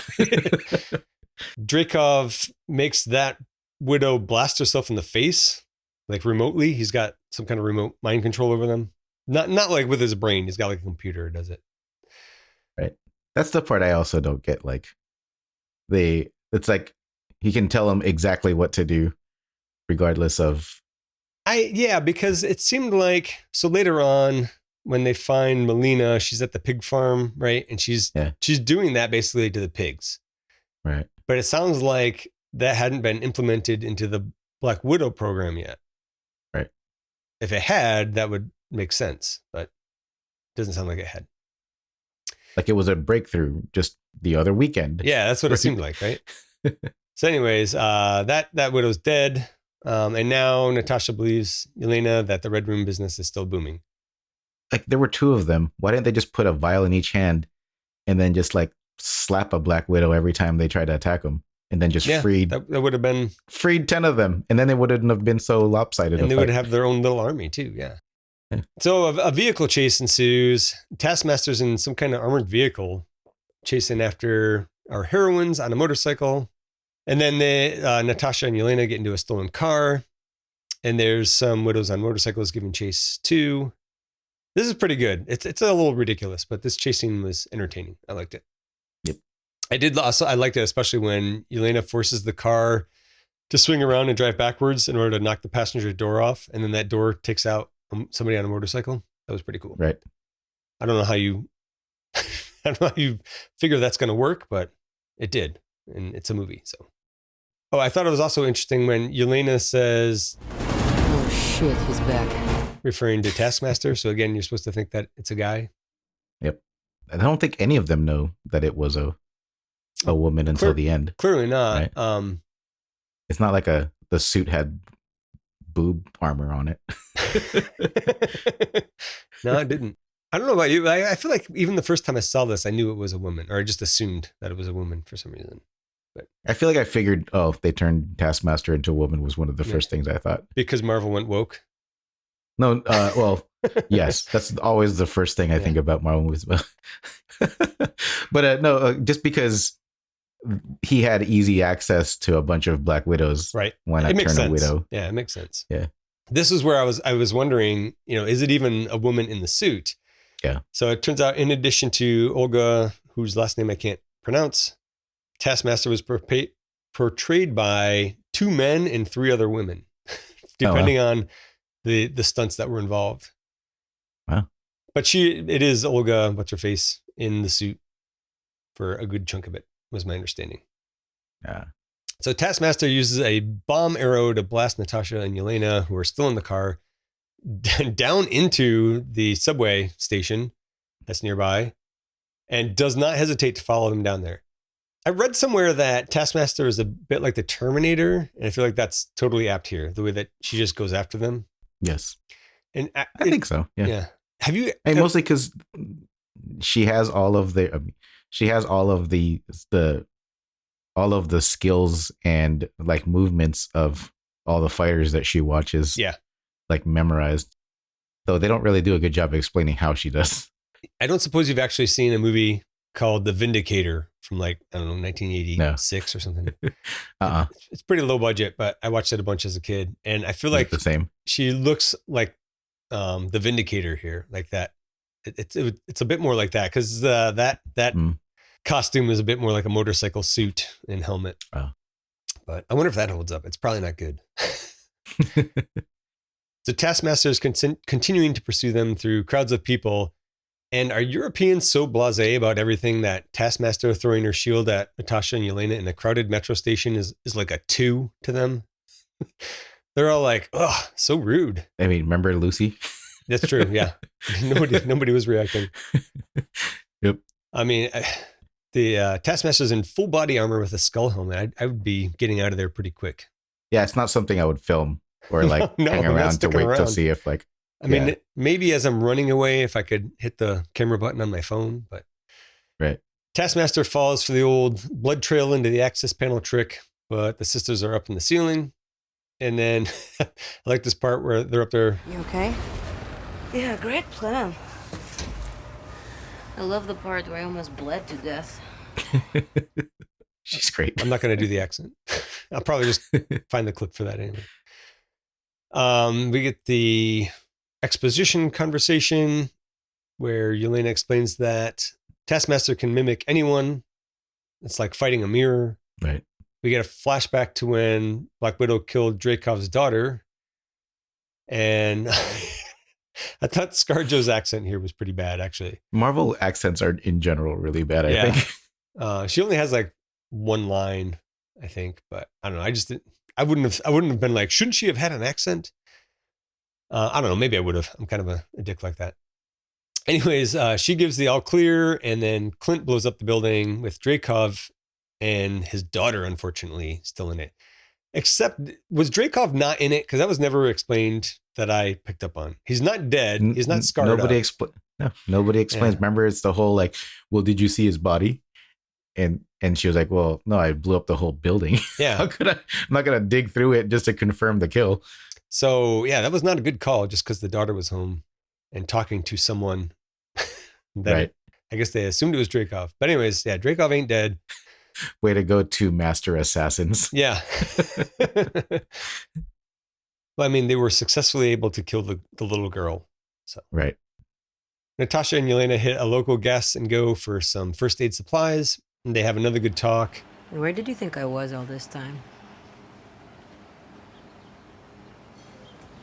Dreykov makes that widow blast herself in the face, like remotely. He's got some kind of remote mind control over them. Not like with his brain. He's got like a computer does it. Right. That's the part I also don't get. Like it's like he can tell them exactly what to do regardless of. Because it seemed like, so later on when they find Melina, she's at the pig farm, right? And she's doing that basically to the pigs. Right. But it sounds like that hadn't been implemented into the Black Widow program yet. Right. If it had, that would make sense, but it doesn't sound like it had. Like it was a breakthrough just the other weekend. Yeah, that's what it seemed like, right? So anyways, that widow's dead. And now Natasha believes, Yelena, that the Red Room business is still booming. Like there were two of them. Why didn't they just put a vial in each hand and then just like slap a Black Widow every time they try to attack them? And then just freed. That would have been. Freed 10 of them. And then they wouldn't have been so lopsided. And they would have their own little army too. Yeah. So a vehicle chase ensues. Taskmaster's in some kind of armored vehicle chasing after our heroines on a motorcycle. And then Natasha and Yelena get into a stolen car. And there's some widows on motorcycles giving chase too. This is pretty good. It's a little ridiculous, but this chase scene was entertaining. I liked it. Yep. I liked it, especially when Yelena forces the car to swing around and drive backwards in order to knock the passenger door off. And then that door takes out somebody on a motorcycle. That was pretty cool. Right. I don't know how you figure that's going to work, but it did. And it's a movie. So, I thought it was also interesting when Yelena says, "Oh shit, he's back," referring to Taskmaster. So again, you're supposed to think that it's a guy. Yep. I don't think any of them know that it was a woman until the end. Clearly not. Right? It's not like the suit had boob armor on it. No, it didn't. I don't know about you. I feel like even the first time I saw this, I knew it was a woman, or I just assumed that it was a woman for some reason. But I feel like I figured, they turned Taskmaster into a woman was one of the first things I thought. Because Marvel went woke? No, yes, that's always the first thing I think about Marvel movies. But no, just because he had easy access to a bunch of Black Widows. Right. Why not turn a widow? Yeah, it makes sense. Yeah. This is where I was wondering, is it even a woman in the suit? Yeah. So it turns out, in addition to Olga, whose last name I can't pronounce, Taskmaster was portrayed by 2 men and 3 other women, depending on the stunts that were involved. Wow. But it is Olga, what's her face, in the suit for a good chunk of it, was my understanding. Yeah. So Taskmaster uses a bomb arrow to blast Natasha and Yelena, who are still in the car, down into the subway station that's nearby, and does not hesitate to follow them down there. I read somewhere that Taskmaster is a bit like the Terminator, and I feel like that's totally apt here, the way that she just goes after them. Yes. And I think so. Yeah. Have you? Mostly because she has all of the all of the skills and like movements of all the fighters that she watches. Yeah. Like memorized. Though they don't really do a good job of explaining how she does. I don't suppose you've actually seen a movie called The Vindicator from like, I don't know, 1986 or something. It's pretty low budget, but I watched it a bunch as a kid. And I feel like the same. She looks like the Vindicator here, like that. It's a bit more like that because that costume is a bit more like a motorcycle suit and helmet. Oh. But I wonder if that holds up. It's probably not good. So Taskmaster is continuing to pursue them through crowds of people. And are Europeans so blasé about everything that Taskmaster throwing her shield at Natasha and Yelena in a crowded metro station is like a 2 to them? They're all like, oh, so rude. I mean, remember Lucy? That's true. Yeah. Nobody was reacting. Yep. I mean, the Taskmaster's in full body armor with a skull helmet. I would be getting out of there pretty quick. Yeah, it's not something I would film or like hang around to wait to see if like. I mean, maybe as I'm running away, if I could hit the camera button on my phone, but. Right. Taskmaster falls for the old blood trail into the access panel trick, but the sisters are up in the ceiling. And then I like this part where they're up there. You okay? Yeah, great plan. I love the part where I almost bled to death. She's great. I'm not going to do the accent. I'll probably just find the clip for that anyway. We get the exposition conversation where Yelena explains that Taskmaster can mimic anyone. It's like fighting a mirror. Right. We get a flashback to when Black Widow killed Dreykov's daughter. And I thought ScarJo's accent here was pretty bad, actually. Marvel accents are in general really bad, I think. She only has like one line, I think, but I don't know. I wouldn't have been like, shouldn't she have had an accent? I don't know. Maybe I would have. I'm kind of a dick like that. Anyways, she gives the all clear, and then Clint blows up the building with Dreykov and his daughter, unfortunately, still in it. Except, was Dreykov not in it? Because that was never explained that I picked up on. He's not dead. He's not scarred up. Nobody explains. Yeah. Remember, it's the whole like, well, did you see his body? And she was like, well, no, I blew up the whole building. Yeah. I'm not going to dig through it just to confirm the kill. So, yeah, that was not a good call just because the daughter was home and talking to someone that right. I guess they assumed it was Dreykov. But anyways, yeah, Dreykov ain't dead. Way to go, to master assassins. Yeah. Well, I mean, they were successfully able to kill the little girl. So right. Natasha and Yelena hit a local gas and go for some first aid supplies, and they have another good talk. Where did you think I was all this time?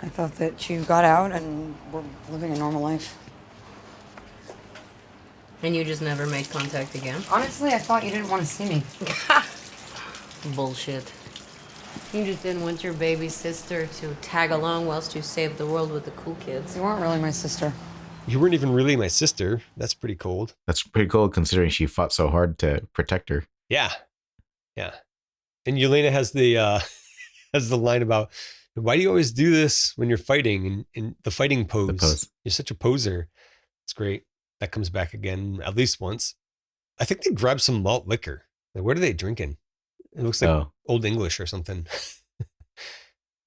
I thought that you got out and were living a normal life. And you just never made contact again? Honestly, I thought you didn't want to see me. Bullshit. You just didn't want your baby sister to tag along whilst you saved the world with the cool kids. You weren't really my sister. You weren't even really my sister. That's pretty cold. That's pretty cold considering she fought so hard to protect her. Yeah. Yeah. And Yelena has the line about, why do you always do this when you're fighting in the fighting pose? The pose. You're such a poser. It's great. That comes back again at least once. I think they grabbed some malt liquor. Like, what are they drinking? It looks like Old English or something.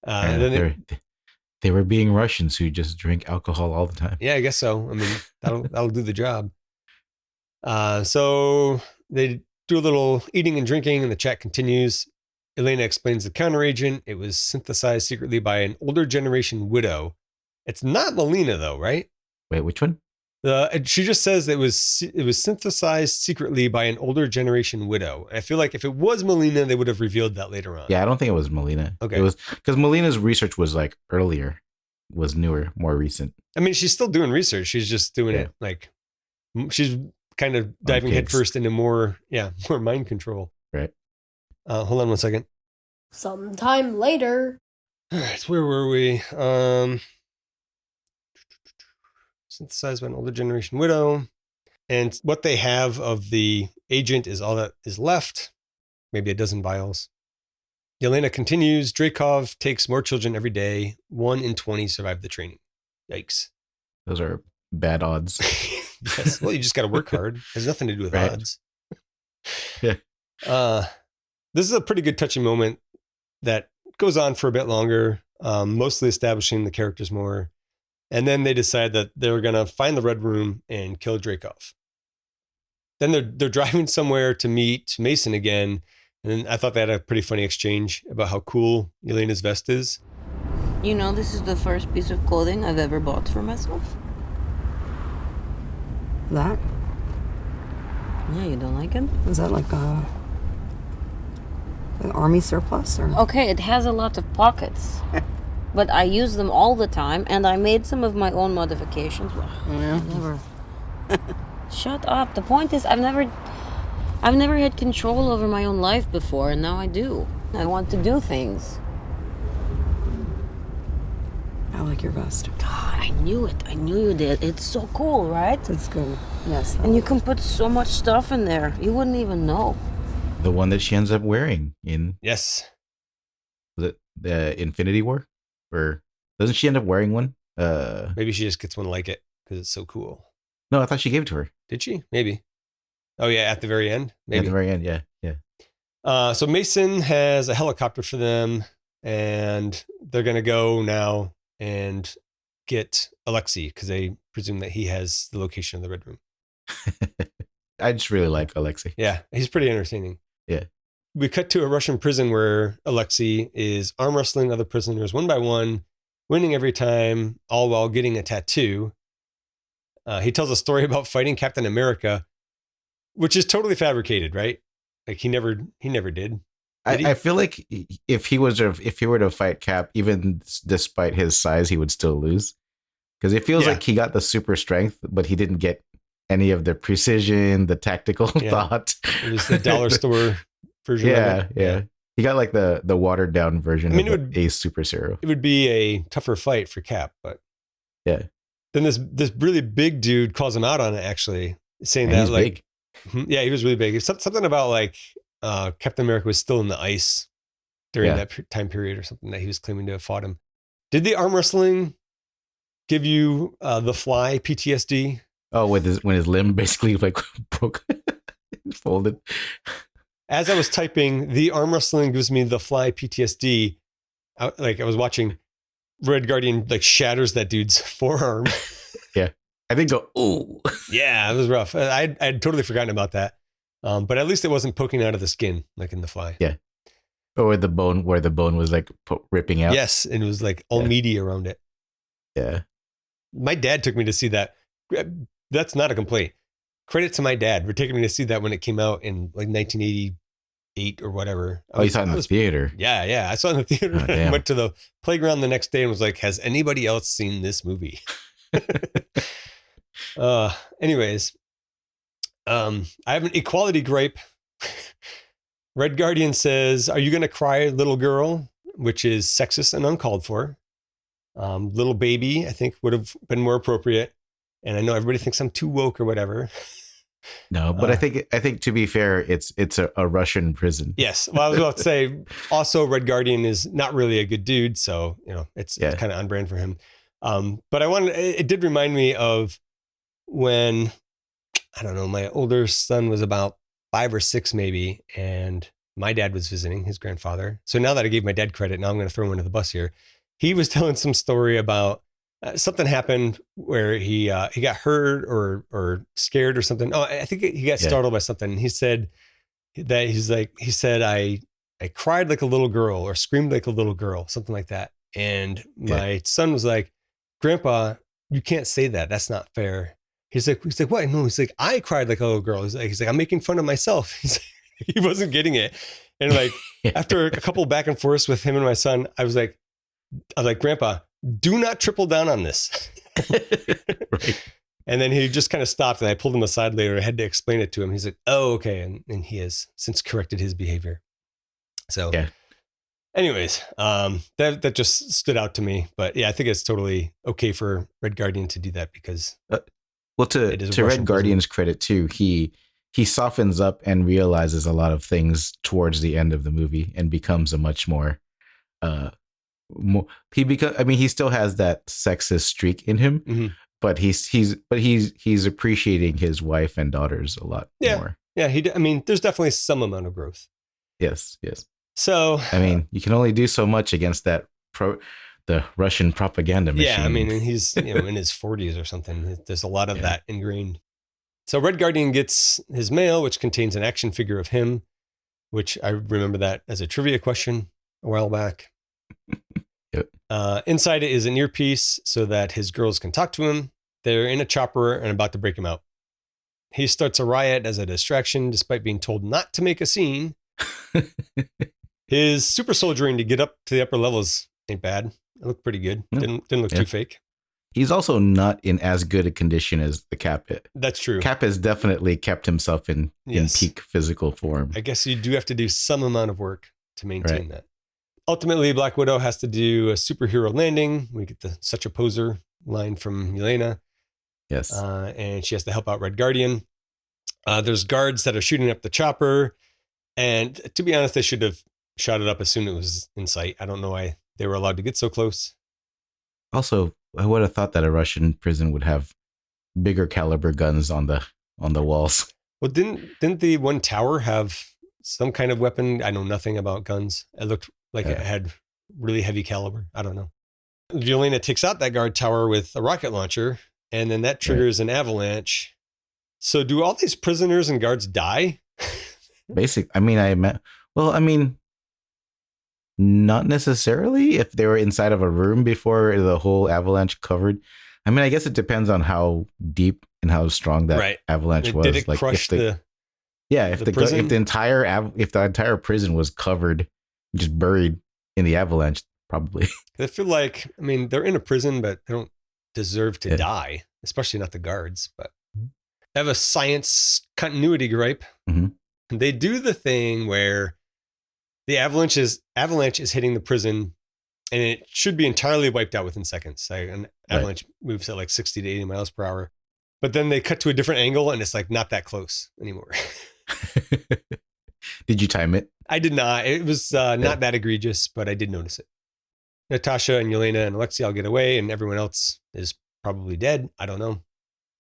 They were being Russians who just drink alcohol all the time. Yeah, I guess so. I mean, that'll do the job. So they do a little eating and drinking, and the chat continues. Elena explains the counteragent. It was synthesized secretly by an older generation widow. It's not Melina, though, right? Wait, which one? She just says it was synthesized secretly by an older generation widow. I feel like if it was Melina, they would have revealed that later on. Yeah, I don't think it was Melina. Okay. It was because Melina's research was like earlier, was newer, more recent. I mean, she's still doing research. She's just doing it like she's kind of diving headfirst into more mind control. Right. Hold on one second. Sometime later. All right, where were we? Synthesized by an older generation widow. And what they have of the agent is all that is left. Maybe a dozen vials. Yelena continues. Dreykov takes more children every day. 1 in 20 survive the training. Yikes. Those are bad odds. Yes. Well, you just got to work hard. It has nothing to do with Right. odds. Yeah. This is a pretty good touching moment that goes on for a bit longer, mostly establishing the characters more. And then they decide that they're going to find the Red Room and kill Dreykov. Then they're driving somewhere to meet Mason again. And I thought they had a pretty funny exchange about how cool Yelena's vest is. You know, this is the first piece of clothing I've ever bought for myself. That? Yeah, you don't like it? Is that like an army surplus? Or? Okay, it has a lot of pockets. But I use them all the time, and I made some of my own modifications. Well, Yeah. never. Shut up. The point is, I've never had control over my own life before, and now I do. I want to do things. I like your vest. God, I knew it. I knew you did. It's so cool, right? It's good. Yes. And you can put so much stuff in there. You wouldn't even know. The one that she ends up wearing in, Yes. was it the Infinity War? Or doesn't she end up wearing one? Maybe she just gets one like it because it's so cool. No, I thought she gave it to her. Did she? Maybe. Oh, yeah, at the very end? At Maybe. the very end, yeah. So Mason has a helicopter for them, and they're going to go now and get Alexei because they presume that he has the location of the Red Room. I just really like Alexei. Yeah, he's pretty entertaining. Yeah. We cut to a Russian prison where Alexei is arm wrestling other prisoners one by one, winning every time, all while getting a tattoo. He tells a story about fighting Captain America, which is totally fabricated, right? Like he never did. I feel like if he were to fight Cap, even despite his size, he would still lose. Because it feels like he got the super strength, but he didn't get any of the precision, the tactical thought. It was the dollar store version of it. Yeah. He got like the watered down version of it the Ace Super Zero. It would be a tougher fight for Cap, but yeah. Then this really big dude calls him out on it, actually, saying And that he's like, big. yeah, he was really big. It's something about like Captain America was still in the ice during that time period or something that he was claiming to have fought him. Did the arm wrestling give you the Fly PTSD? Oh, when his limb basically like broke, folded. As I was typing, the arm wrestling gives me the Fly PTSD. I was watching Red Guardian like shatters that dude's forearm. Yeah, I think go. Ooh. Yeah, it was rough. I'd totally forgotten about that. But at least it wasn't poking out of the skin like in the Fly. Yeah. Or where the bone was like ripping out. Yes, and it was like all meaty around it. Yeah. My dad took me to see that. That's not a complaint. Credit to my dad for taking me to see that when it came out in like 1988 or whatever. You saw it in the theater. Yeah. I saw it in the theater. Oh, damn. Went to the playground the next day and was like, has anybody else seen this movie? Anyways, I have an equality gripe. Red Guardian says, "Are you going to cry, little girl?" Which is sexist and uncalled for. Little baby, I think, would have been more appropriate. And I know everybody thinks I'm too woke or whatever. No, but I think to be fair, it's a Russian prison. Yes. Well, I was about to say, also Red Guardian is not really a good dude. So, it's kind of on brand for him. But it did remind me of when, I don't know, my older son was about 5 or 6 maybe, and my dad was visiting his grandfather. So now that I gave my dad credit, now I'm going to throw him under the bus here. He was telling some story about something happened where he got hurt or scared or something. Oh, I think he got startled by something. And he said that I cried like a little girl or screamed like a little girl, something like that. And my son was like, "Grandpa, you can't say that. That's not fair." He's like, "What?" No, he's like, "I cried like a little girl." He's like, "I'm making fun of myself." He wasn't getting it. And like, after a couple back and forths with him and my son, I was like, "Grandpa, do not triple down on this." Right. And then he just kind of stopped, and I pulled him aside later. I had to explain it to him. He's like, "Oh, okay." And he has since corrected his behavior. So Anyways, that just stood out to me. But yeah, I think it's totally okay for Red Guardian to do that because well, to Red Guardian's credit too, he softens up and realizes a lot of things towards the end of the movie and becomes a much more he still has that sexist streak in him, mm-hmm. but he's appreciating his wife and daughters a lot more. Yeah, there's definitely some amount of growth. Yes. So you can only do so much against that the Russian propaganda machine. Yeah, and he's in his 40s or something. There's a lot of that ingrained. So Red Guardian gets his mail, which contains an action figure of him, which I remember that as a trivia question a while back. Yep. Inside it is an earpiece so that his girls can talk to him. They're in a chopper and about to break him out. He starts a riot as a distraction, despite being told not to make a scene. His super soldiering to get up to the upper levels ain't bad. It looked pretty good. Didn't look too fake. He's also not in as good a condition as the Cap. That's true. Cap has definitely kept himself in peak physical form. I guess you do have to do some amount of work to maintain that. Ultimately, Black Widow has to do a superhero landing. We get the "such a poser" line from Yelena. Yes. And she has to help out Red Guardian. There's guards that are shooting up the chopper. And to be honest, they should have shot it up as soon as it was in sight. I don't know why they were allowed to get so close. Also, I would have thought that a Russian prison would have bigger caliber guns on the walls. Well, didn't the one tower have some kind of weapon? I know nothing about guns. It looked like it had really heavy caliber. I don't know. Yelena takes out that guard tower with a rocket launcher, and then that triggers an avalanche. So do all these prisoners and guards die? Not necessarily if they were inside of a room before the whole avalanche covered. I guess it depends on how deep and how strong that avalanche was. Did it crush the entire prison was covered, just buried in the avalanche, probably. I feel like, they're in a prison, but they don't deserve to die, especially not the guards. But I have a science continuity gripe. Mm-hmm. They do the thing where the avalanche is hitting the prison and it should be entirely wiped out within seconds. An avalanche moves at like 60 to 80 miles per hour. But then they cut to a different angle and it's like not that close anymore. Did you time it? I did not. It was not that egregious, but I did notice it. Natasha and Yelena and Alexei all get away and everyone else is probably dead. I don't know.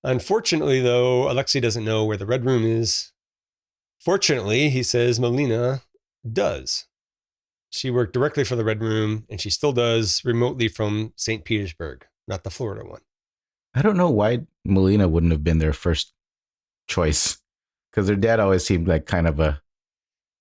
Unfortunately, though, Alexei doesn't know where the Red Room is. Fortunately, he says Melina does. She worked directly for the Red Room, and she still does remotely from St. Petersburg, not the Florida one. I don't know why Melina wouldn't have been their first choice, because their dad always seemed like kind of a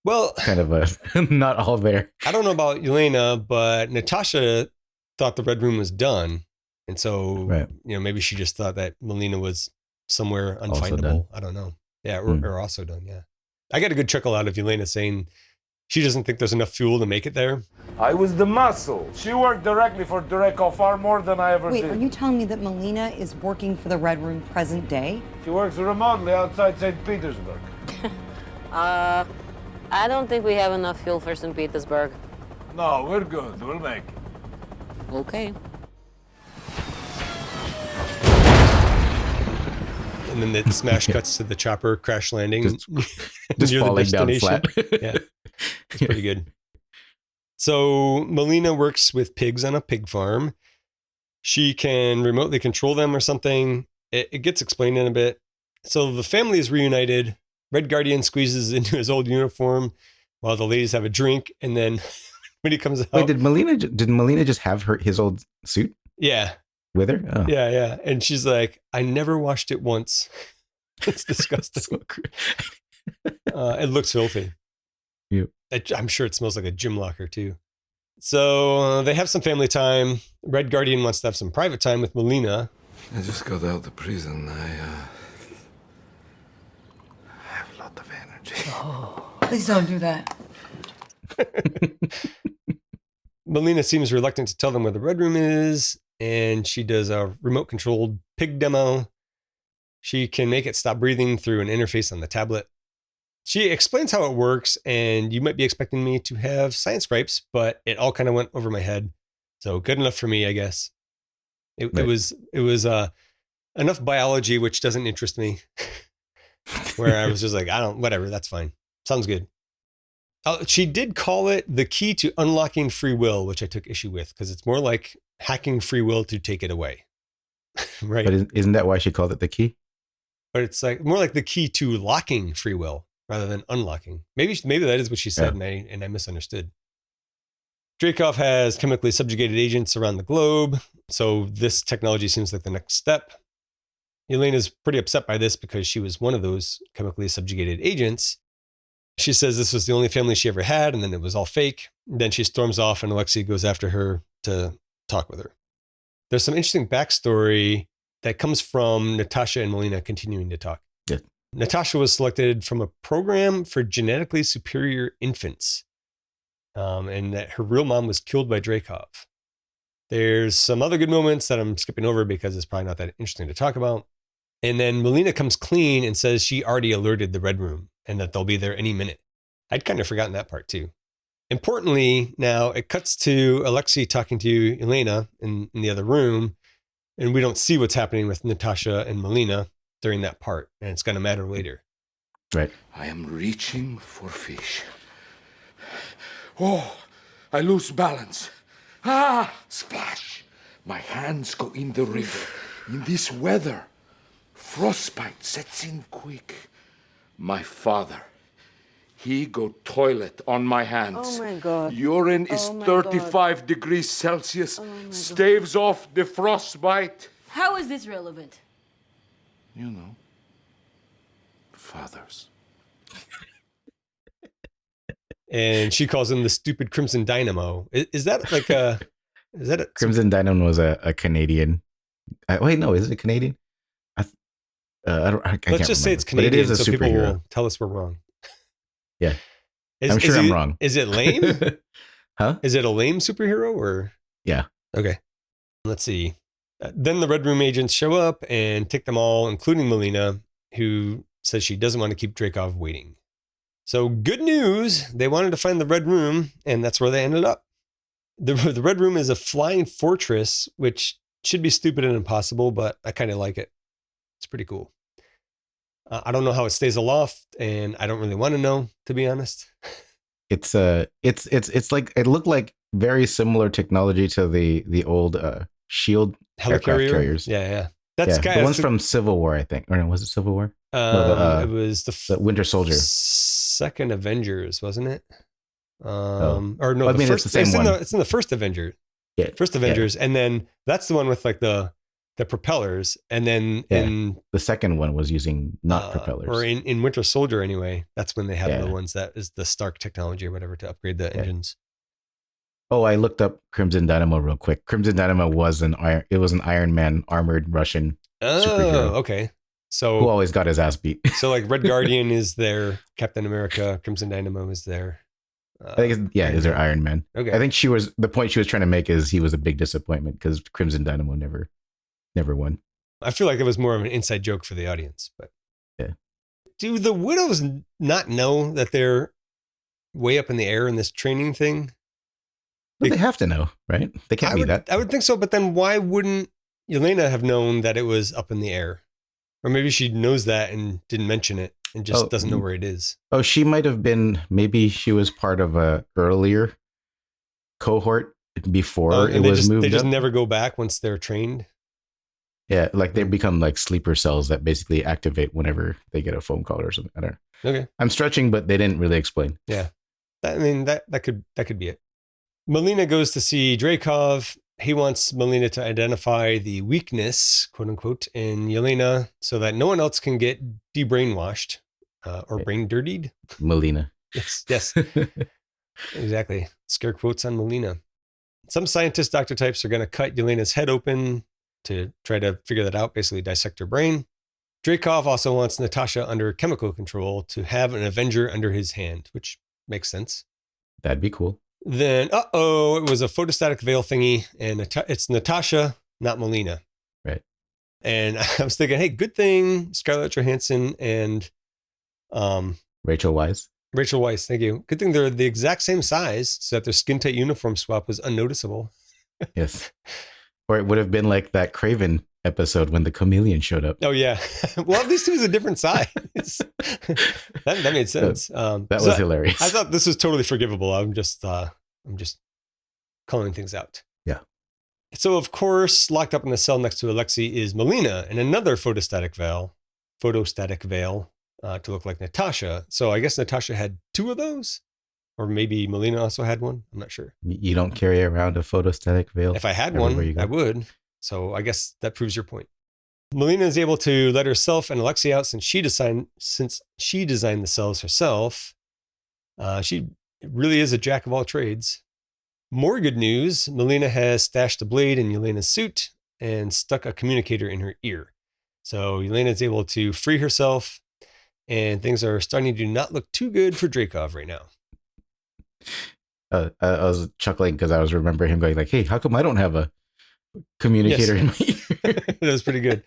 not all there. I don't know about Yelena, but Natasha thought the Red Room was done, and so maybe she just thought that Melina was somewhere unfindable. I don't know. Yeah, or also done. Yeah, I got a good chuckle out of Yelena saying she doesn't think there's enough fuel to make it there. I was the muscle. She worked directly for Dureko far more than I ever did. Wait, are you telling me that Melina is working for the Red Room present day? She works remotely outside St. Petersburg. I don't think we have enough fuel for St. Petersburg. No, we're good. We'll make it. Okay. And then the smash cuts to the chopper crash landing. Just falling down flat. Yeah, it's pretty good. So Melina works with pigs on a pig farm. She can remotely control them or something. It gets explained in a bit. So the family is reunited. Red Guardian squeezes into his old uniform while the ladies have a drink. And then when he comes out... Wait, did Melina just have his old suit? Yeah. With her? Oh. Yeah. And she's like, I never washed it once. It's disgusting. It looks filthy. Yep. I'm sure it smells like a gym locker too. So they have some family time. Red Guardian wants to have some private time with Melina. I just got out of prison. I have a lot of energy. Oh, please don't do that. Melina seems reluctant to tell them where the Red Room is, and she does a remote-controlled pig demo. She can make it stop breathing through an interface on the tablet. She explains how it works, and you might be expecting me to have science gripes, but it all kind of went over my head. So good enough for me, I guess. It was enough biology, which doesn't interest me, where I was just like, whatever, that's fine. Sounds good. She did call it the key to unlocking free will, which I took issue with because it's more like hacking free will to take it away. Right. But isn't that why she called it the key? But it's like more like the key to locking free will rather than unlocking. Maybe that is what she said, and I misunderstood. Dreykov has chemically subjugated agents around the globe, so this technology seems like the next step. Elena's pretty upset by this because she was one of those chemically subjugated agents. She says this was the only family she ever had, and then it was all fake. Then she storms off, and Alexei goes after her to talk with her. There's some interesting backstory that comes from Natasha and Melina continuing to talk. Yeah. Natasha was selected from a program for genetically superior infants, and that her real mom was killed by Dreykov. There's some other good moments that I'm skipping over because it's probably not that interesting to talk about. And then Melina comes clean and says she already alerted the Red Room and that they'll be there any minute. I'd kind of forgotten that part too. Importantly, now it cuts to Alexei talking to Elena in the other room, and we don't see what's happening with Natasha and Melina during that part, and it's going to matter later. Right. I am reaching for fish. Oh, I lose balance. Ah, splash. My hands go in the river. In this weather, frostbite sets in quick. My father, he go toilet on my hands. Oh my God. Urine is 35 degrees Celsius. Staves off the frostbite. How is this relevant? You know, fathers. And she calls him the stupid Crimson Dynamo. Is that like a... Is that a... Crimson Dynamo was a Canadian. Wait, no, is it Canadian? I Let's just say it's Canadian, but it is a so people superhero. will tell us we're wrong. Yeah. I'm sure I'm wrong. Is it lame? Huh? Is it a lame superhero or? Yeah. Okay. Let's see. Then the Red Room agents show up and take them all, including Melina, who says she doesn't want to keep Dreykov waiting. So good news. They wanted to find the Red Room, and that's where they ended up. The Red Room is a flying fortress, which should be stupid and impossible, but I kind of like it. It's pretty cool. I don't know how it stays aloft, and I don't really want to know, to be honest. It's like it looked like very similar technology to the old Shield aircraft carriers. Yeah. The ones from Civil War, I think. Or no, was it Civil War? It was the Winter Soldier. Second Avengers, wasn't it? Or no, the first, it's the same one. It's in the first Avenger. Yeah. First Avengers, and then that's the one with like the propellers, and then in the second one was using not propellers. Or in Winter Soldier anyway, that's when they have the ones that is the Stark technology or whatever to upgrade the engines. Oh, I looked up Crimson Dynamo real quick. Crimson Dynamo was an Iron Man armored Russian superhero. Okay. So who always got his ass beat. So like Red Guardian is there, Captain America, Crimson Dynamo is there. I think is there Iron Man. Okay. I think the point she was trying to make is he was a big disappointment because Crimson Dynamo never won. I feel like it was more of an inside joke for the audience, but yeah. Do the Widows not know that they're way up in the air in this training thing? But they have to know, right? They can't be that. I would think so, but then why wouldn't Elena have known that it was up in the air? Or maybe she knows that and didn't mention it and just doesn't know where it is. Oh, she might have been, maybe she was part of a earlier cohort before it was moved up. They just never go back once they're trained? Yeah, like they become like sleeper cells that basically activate whenever they get a phone call or something. I don't know. Okay. I'm stretching, but they didn't really explain. Yeah. That could be it. Melina goes to see Dreykov. He wants Melina to identify the weakness, quote unquote, in Yelena so that no one else can get de-brainwashed or brain dirtied. Melina. Yes. Exactly. Scare quotes on Melina. Some scientist doctor types are going to cut Yelena's head open to try to figure that out, basically dissect her brain. Dreykov also wants Natasha under chemical control to have an Avenger under his hand, which makes sense. That'd be cool. Then, it was a photostatic veil thingy, and it's Natasha, not Melina. Right. And I was thinking, hey, good thing Scarlett Johansson and Rachel Weisz. Rachel Weisz, thank you. Good thing they're the exact same size so that their skin tight uniform swap was unnoticeable. Yes. Or it would have been like that Kraven episode when the chameleon showed up. Oh, yeah. Well, at least he was a different size. that made sense. That was hilarious. I thought this was totally forgivable. I'm just calling things out. Yeah. So, of course, locked up in the cell next to Alexei is Melina and another photostatic veil to look like Natasha. So I guess Natasha had 2 of those, or maybe Melina also had one. I'm not sure. You don't carry around a photostatic veil? If I had one, I would. So I guess that proves your point. Melina is able to let herself and Alexei out since she designed the cells herself. She really is a jack of all trades. More good news, Melina has stashed a blade in Yelena's suit and stuck a communicator in her ear. So Yelena is able to free herself, and things are starting to not look too good for Dreykov right now. I was chuckling because I was remembering him going like, hey, how come I don't have a communicator in my ear? That was pretty good.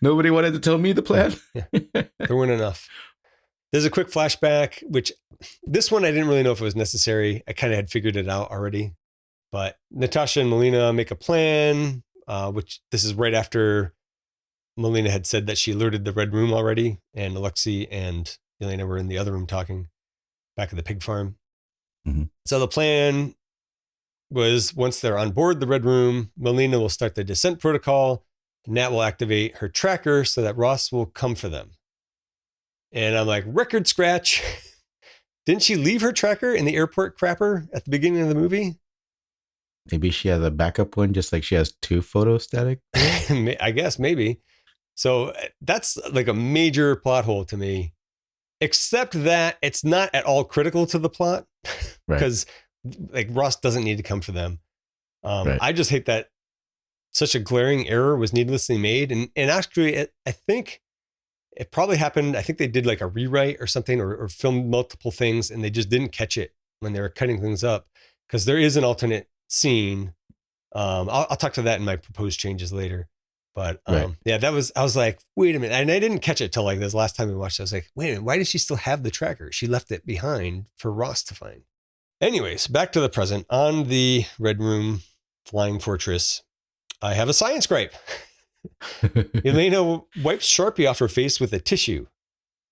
Nobody wanted to tell me the plan. Yeah. There weren't enough. There's a quick flashback, which this one I didn't really know if it was necessary. I kind of had figured it out already. But Natasha and Melina make a plan, which this is right after Melina had said that she alerted the Red Room already, and Alexei and Yelena were in the other room talking back at the pig farm. Mm-hmm. So the plan was once they're on board the Red Room, Melina will start the descent protocol. Nat will activate her tracker so that Ross will come for them. And I'm like, record scratch. Didn't she leave her tracker in the airport crapper at the beginning of the movie? Maybe she has a backup one, just like she has 2 photostatic. I guess maybe. So that's like a major plot hole to me, except that it's not at all critical to the plot because like Ross doesn't need to come for them. I just hate that such a glaring error was needlessly made. And actually, I think it probably happened. I think they did like a rewrite or something or filmed multiple things and they just didn't catch it when they were cutting things up because there is an alternate scene. I'll talk to that in my proposed changes later. But yeah, I was like, wait a minute. And I didn't catch it till like this last time we watched it. I was like, wait a minute, why does she still have the tracker? She left it behind for Ross to find. Anyways, back to the present. On the Red Room Flying Fortress, I have a science gripe. Elena wipes Sharpie off her face with a tissue.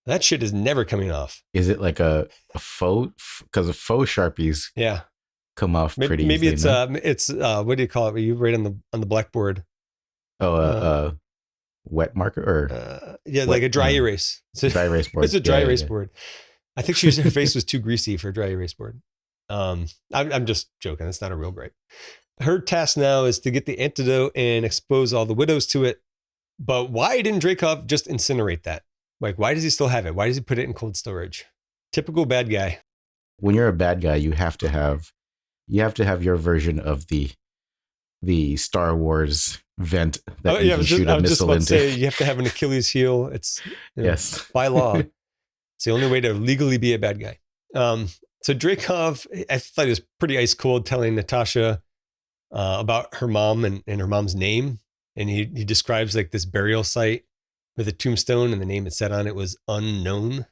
That shit is never coming off. Is it like a faux? Because the faux Sharpies come off pretty maybe easily. it's what do you call it? Where you write on the blackboard? Wet marker or like a dry erase. It's a dry erase board. It's a dry erase board. I think her face was too greasy for a dry erase board. I'm just joking. It's not a real gripe. Her task now is to get the antidote and expose all the widows to it. But why didn't Dreykov just incinerate that? Like, why does he still have it? Why does he put it in cold storage? Typical bad guy. When you're a bad guy, you have to have your version of the Star Wars vent that you can shoot a missile into. Say, you have to have an Achilles heel. It's yes, by law. It's the only way to legally be a bad guy. So Dreykov, I thought he was pretty ice cold, telling Natasha about her mom and her mom's name, and he describes like this burial site with a tombstone, and the name it said on it was unknown.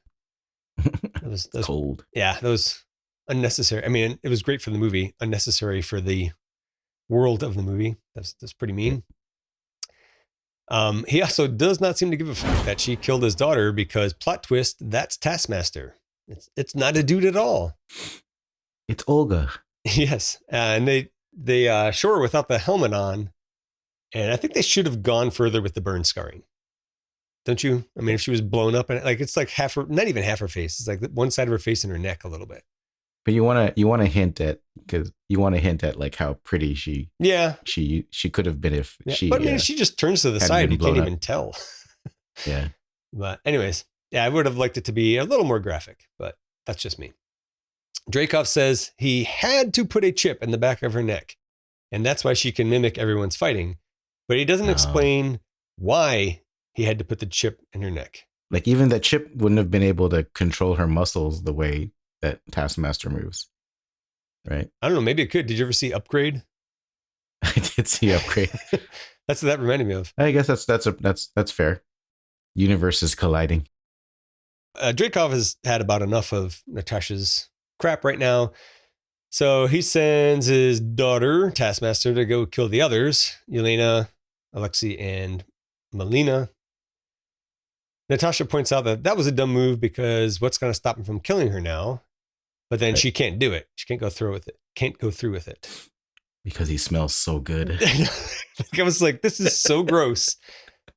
That was cold. Yeah, that was unnecessary. I mean, it was great for the movie, unnecessary for the world of the movie. That's pretty mean. He also does not seem to give a fuck that she killed his daughter because plot twist, that's Taskmaster. It's not a dude at all. It's Olga. Yes. And they show her without the helmet on. And I think they should have gone further with the burn scarring. Don't you? I mean, if she was blown up and like, it's like not even half her face. It's like one side of her face and her neck a little bit. But you want to hint at like how pretty she could have been if she. But I mean, if she just turns to the side, you can't even tell. Yeah. But anyways, yeah, I would have liked it to be a little more graphic, but that's just me. Dreykov says he had to put a chip in the back of her neck, and that's why she can mimic everyone's fighting. But he doesn't explain why he had to put the chip in her neck. Like even that chip wouldn't have been able to control her muscles the way that Taskmaster moves, right? I don't know. Maybe it could. Did you ever see Upgrade? I did see Upgrade. That's what that reminded me of. I guess that's fair. Universes colliding. Dreykov has had about enough of Natasha's crap right now. So he sends his daughter, Taskmaster, to go kill the others, Yelena, Alexei, and Melina. Natasha points out that was a dumb move because what's going to stop him from killing her now? But then she can't do it. She can't go through with it. Because he smells so good. I was like, this is so gross.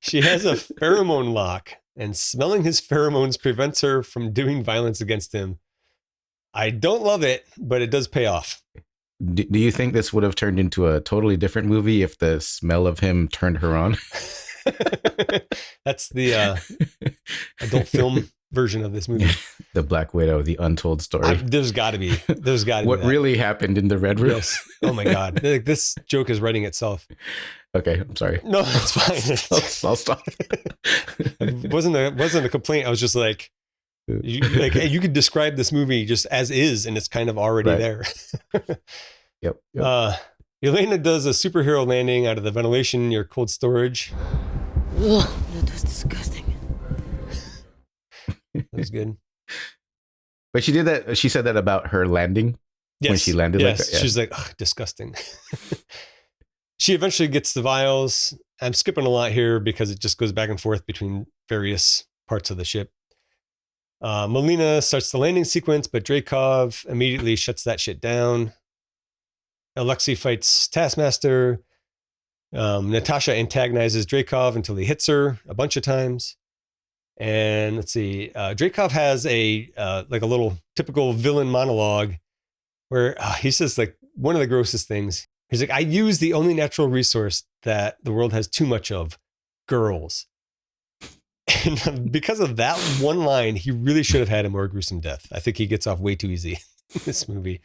She has a pheromone lock, and smelling his pheromones prevents her from doing violence against him. I don't love it, but it does pay off. Do you think this would have turned into a totally different movie if the smell of him turned her on? That's the adult film version of this movie. The Black Widow, the untold story. There's got to be. What really happened in the Red Room? Yes. Oh my God. This joke is writing itself. Okay, I'm sorry. No, it's fine. I'll stop. It wasn't a complaint. I was just like, you could describe this movie just as is, and it's kind of already there. Yep. Yelena does a superhero landing out of the ventilation near cold storage. Ugh, that was disgusting. That was good. But she did that. She said that about her landing. Yes. When she landed like that. Yeah. She's like, ugh, disgusting. She eventually gets the vials. I'm skipping a lot here because it just goes back and forth between various parts of the ship. Melina starts the landing sequence, but Dreykov immediately shuts that shit down. Alexei fights Taskmaster. Natasha antagonizes Dreykov until he hits her a bunch of times. And let's see, Dreykov has a little typical villain monologue where he says like one of the grossest things. He's like, I use the only natural resource that the world has too much of, girls. And because of that one line, he really should have had a more gruesome death. I think he gets off way too easy in this movie.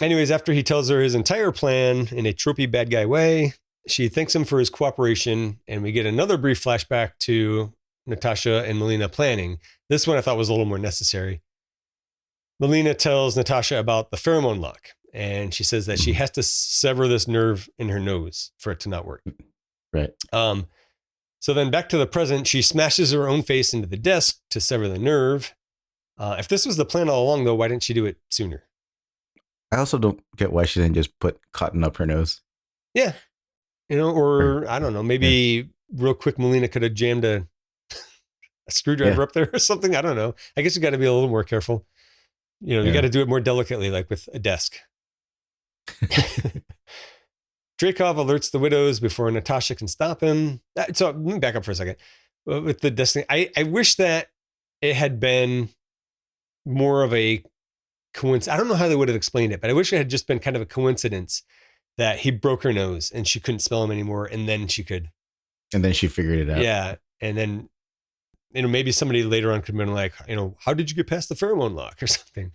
Anyways, after he tells her his entire plan in a tropey bad guy way, she thanks him for his cooperation, and we get another brief flashback to Natasha and Melina planning. This one I thought was a little more necessary. Melina tells Natasha about the pheromone lock, and she says that she has to sever this nerve in her nose for it to not work. Right. So then back to the present, she smashes her own face into the desk to sever the nerve. If this was the plan all along, though, why didn't she do it sooner? I also don't get why she didn't just put cotton up her nose. Yeah. Or I don't know, maybe real quick Melina could have jammed a screwdriver up there or something. I don't know. I guess you got to be a little more careful. You got to do it more delicately, like with a desk. Dreykov alerts the widows before Natasha can stop him. So let me back up for a second. With the destiny, I wish that it had been more of a coincidence. I don't know how they would have explained it, but I wish it had just been kind of a coincidence that he broke her nose and she couldn't smell him anymore, and then she could. And then she figured it out. Yeah, and then maybe somebody later on could have been like, how did you get past the pheromone lock or something?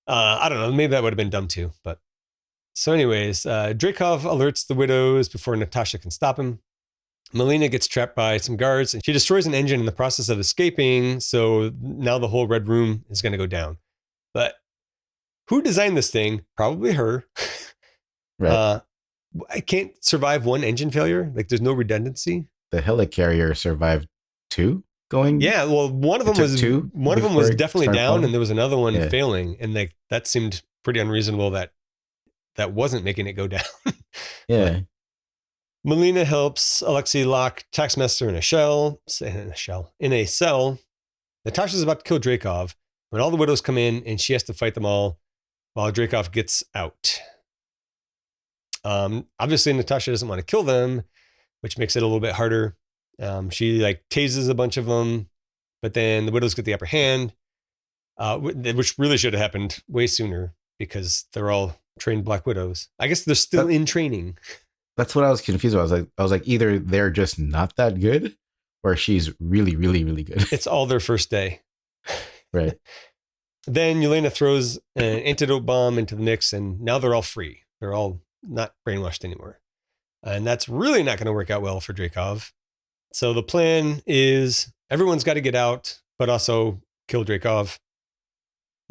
I don't know. Maybe that would have been dumb too, but. So anyways, Dreykov alerts the widows before Natasha can stop him. Melina gets trapped by some guards, and she destroys an engine in the process of escaping. So now the whole Red Room is going to go down. But who designed this thing? Probably her. Right. I can't survive one engine failure. Like there's no redundancy. The helicarrier survived two going. Yeah. Well, one of them was definitely down, and there was another one failing, and that seemed pretty unreasonable that wasn't making it go down. Yeah. Melina helps Alexei lock Taskmaster in a cell. Natasha's about to kill Dreykov when all the widows come in, and she has to fight them all while Dreykov gets out. Obviously Natasha doesn't want to kill them, which makes it a little bit harder. She tases a bunch of them, but then the widows get the upper hand, which really should have happened way sooner because they're all trained Black Widows. I guess they're still in training. That's what I was confused about. I was like, either they're just not that good, or she's really, really, really good. It's all their first day. Right. Then Yelena throws an antidote bomb into the mix, and now they're all free. They're all not brainwashed anymore. And that's really not going to work out well for Dreykov. So the plan is everyone's got to get out, but also kill Dreykov.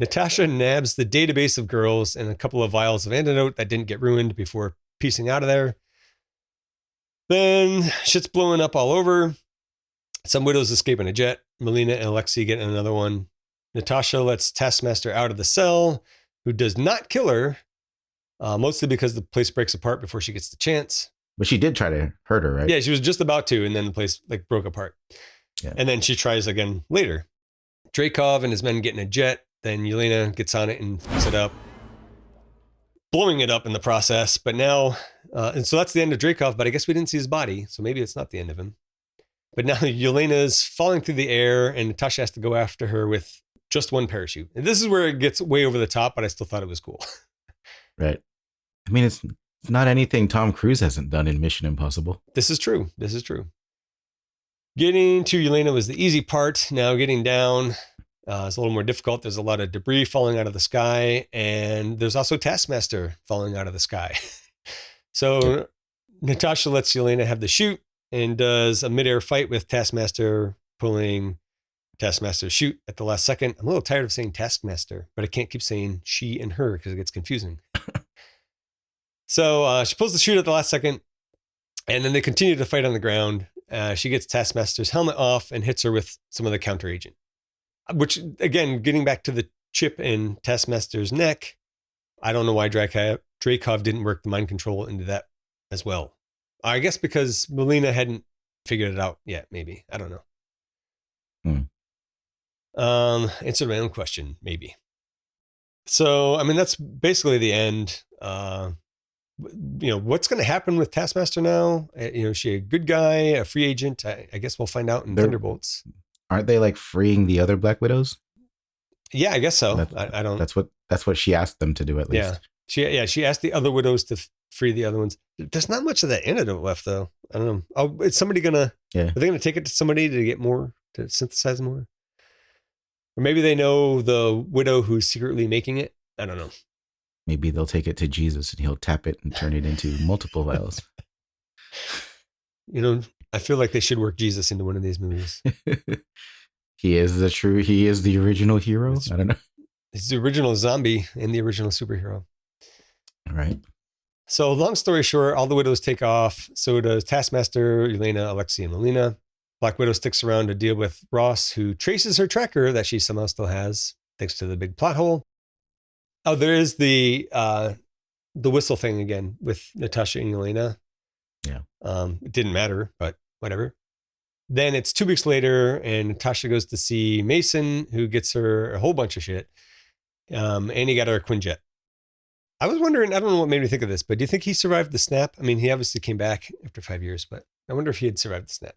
Natasha nabs the database of girls and a couple of vials of antidote that didn't get ruined before piecing out of there. Then shit's blowing up all over. Some widows escape in a jet. Melina and Alexei get in another one. Natasha lets Taskmaster out of the cell, who does not kill her, mostly because the place breaks apart before she gets the chance. But she did try to hurt her, right? Yeah, she was just about to, and then the place like broke apart. Yeah. And then she tries again later. Dreykov and his men get in a jet. Then Yelena gets on it and fucks it up, blowing it up in the process. But now, and so that's the end of Dreykov, but I guess we didn't see his body, so maybe it's not the end of him. But now Yelena's falling through the air, and Natasha has to go after her with just one parachute. And this is where it gets way over the top, but I still thought it was cool. Right. I mean, it's not anything Tom Cruise hasn't done in Mission Impossible. This is true. This is true. Getting to Yelena was the easy part. Now getting down is a little more difficult. There's a lot of debris falling out of the sky, and there's also Taskmaster falling out of the sky. So Natasha lets Yelena have the chute and does a midair fight with Taskmaster, pulling Taskmaster's chute at the last second. I'm a little tired of saying Taskmaster, but I can't keep saying she and her because it gets confusing. So she pulls the chute at the last second, and then they continue to fight on the ground. She gets Taskmaster's helmet off and hits her with some of the counter agent. Which, again, getting back to the chip in Taskmaster's neck, I don't know why Dreykov didn't work the mind control into that as well. I guess because Melina hadn't figured it out yet, maybe. I don't know. Answer my own question, maybe. So, I mean, that's basically the end. What's going to happen with Taskmaster now? Is she a good guy, a free agent? I guess we'll find out in Thunderbolts. Aren't they like freeing the other Black Widows? Yeah, I guess so. I don't. That's what she asked them to do, at least. Yeah. She asked the other widows to free the other ones. There's not much of that antidote left, though. I don't know. Oh, is somebody gonna? Yeah. Are they gonna take it to somebody to get more, to synthesize more? Or maybe they know the widow who's secretly making it. I don't know. Maybe they'll take it to Jesus and he'll tap it and turn it into multiple vials. I feel like they should work Jesus into one of these movies. He is the original hero. I don't know. He's the original zombie and the original superhero. All right. So long story short, all the widows take off. So does Taskmaster, Yelena, Alexei, and Melina. Black Widow sticks around to deal with Ross, who traces her tracker that she somehow still has, thanks to the big plot hole. Oh, there is the whistle thing again with Natasha and Yelena. Yeah. It didn't matter, but whatever. Then it's 2 weeks later, and Natasha goes to see Mason, who gets her a whole bunch of shit. And he got her a Quinjet. I was wondering, I don't know what made me think of this, but do you think he survived the snap? I mean, he obviously came back after 5 years, but I wonder if he had survived the snap.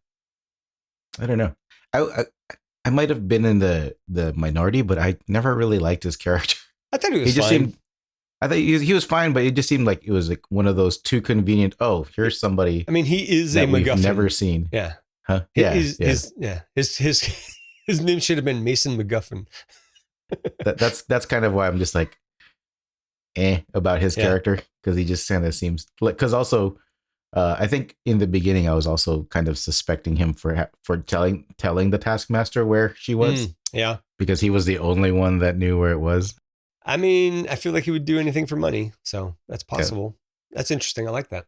I don't know. I might have been in the minority, but I never really liked his character. I thought he was fine. I thought he was fine, but it just seemed like it was like one of those too convenient. Oh, here's somebody. I mean, he is a MacGuffin. We've never seen. Yeah. Huh? Yeah. His name should have been Mason MacGuffin. That's kind of why I'm just like, about his character, because he just kind of seems like. Because also, I think in the beginning I was also kind of suspecting him for telling the Taskmaster where she was. Yeah. Because he was the only one that knew where it was. I mean, I feel like he would do anything for money. So that's possible. Yeah. That's interesting. I like that.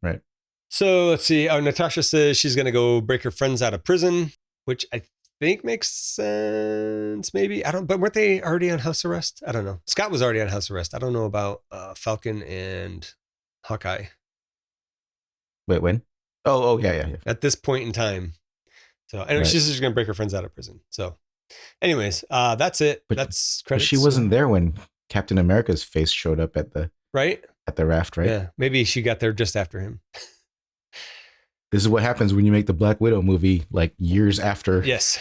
Right. So let's see. Oh, Natasha says she's going to go break her friends out of prison, which I think makes sense. Maybe. But weren't they already on house arrest? I don't know. Scott was already on house arrest. I don't know about Falcon and Hawkeye. Wait, when? Oh, yeah. At this point in time. So anyway, she's just going to break her friends out of prison. So anyways, that's it. That's credits. But she wasn't there when Captain America's face showed up at the raft, right? Yeah, maybe she got there just after him. This is what happens when you make the Black Widow movie like years after. Yes.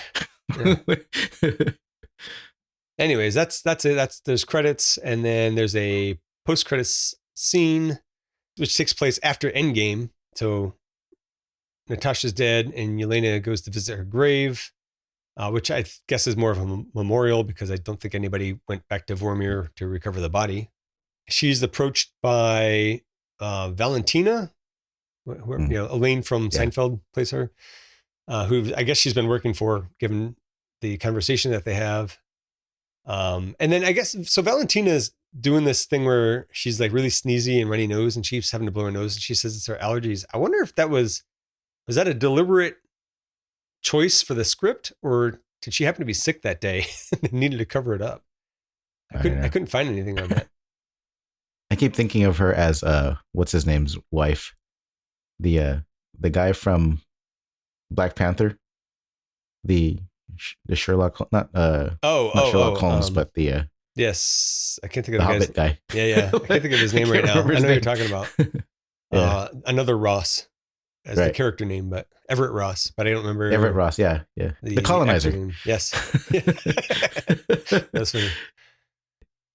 Yeah. Anyways, that's it. There's credits, and then there's a post-credits scene which takes place after Endgame. So Natasha's dead, and Yelena goes to visit her grave. Which I guess is more of a memorial, because I don't think anybody went back to Vormir to recover the body. She's approached by Valentina, Elaine from Seinfeld plays her, who I guess she's been working for, given the conversation that they have. And then I guess, so Valentina is doing this thing where she's like really sneezy and runny nose, and she's having to blow her nose, and she says it's her allergies. I wonder if was that a deliberate choice for the script, or did she happen to be sick that day and needed to cover it up? I couldn't find anything on that. I keep thinking of her as what's his name's wife, the guy from Black Panther, the Sherlock, not Sherlock Holmes, but the yes, I can't think the of the Hobbit guy. Yeah, I can't think of his name right now. I know what you're talking about. Yeah. Another Ross as the character name, but Everett Ross, but I don't remember Everett Ross. Yeah. The colonizer. Yes, that's funny.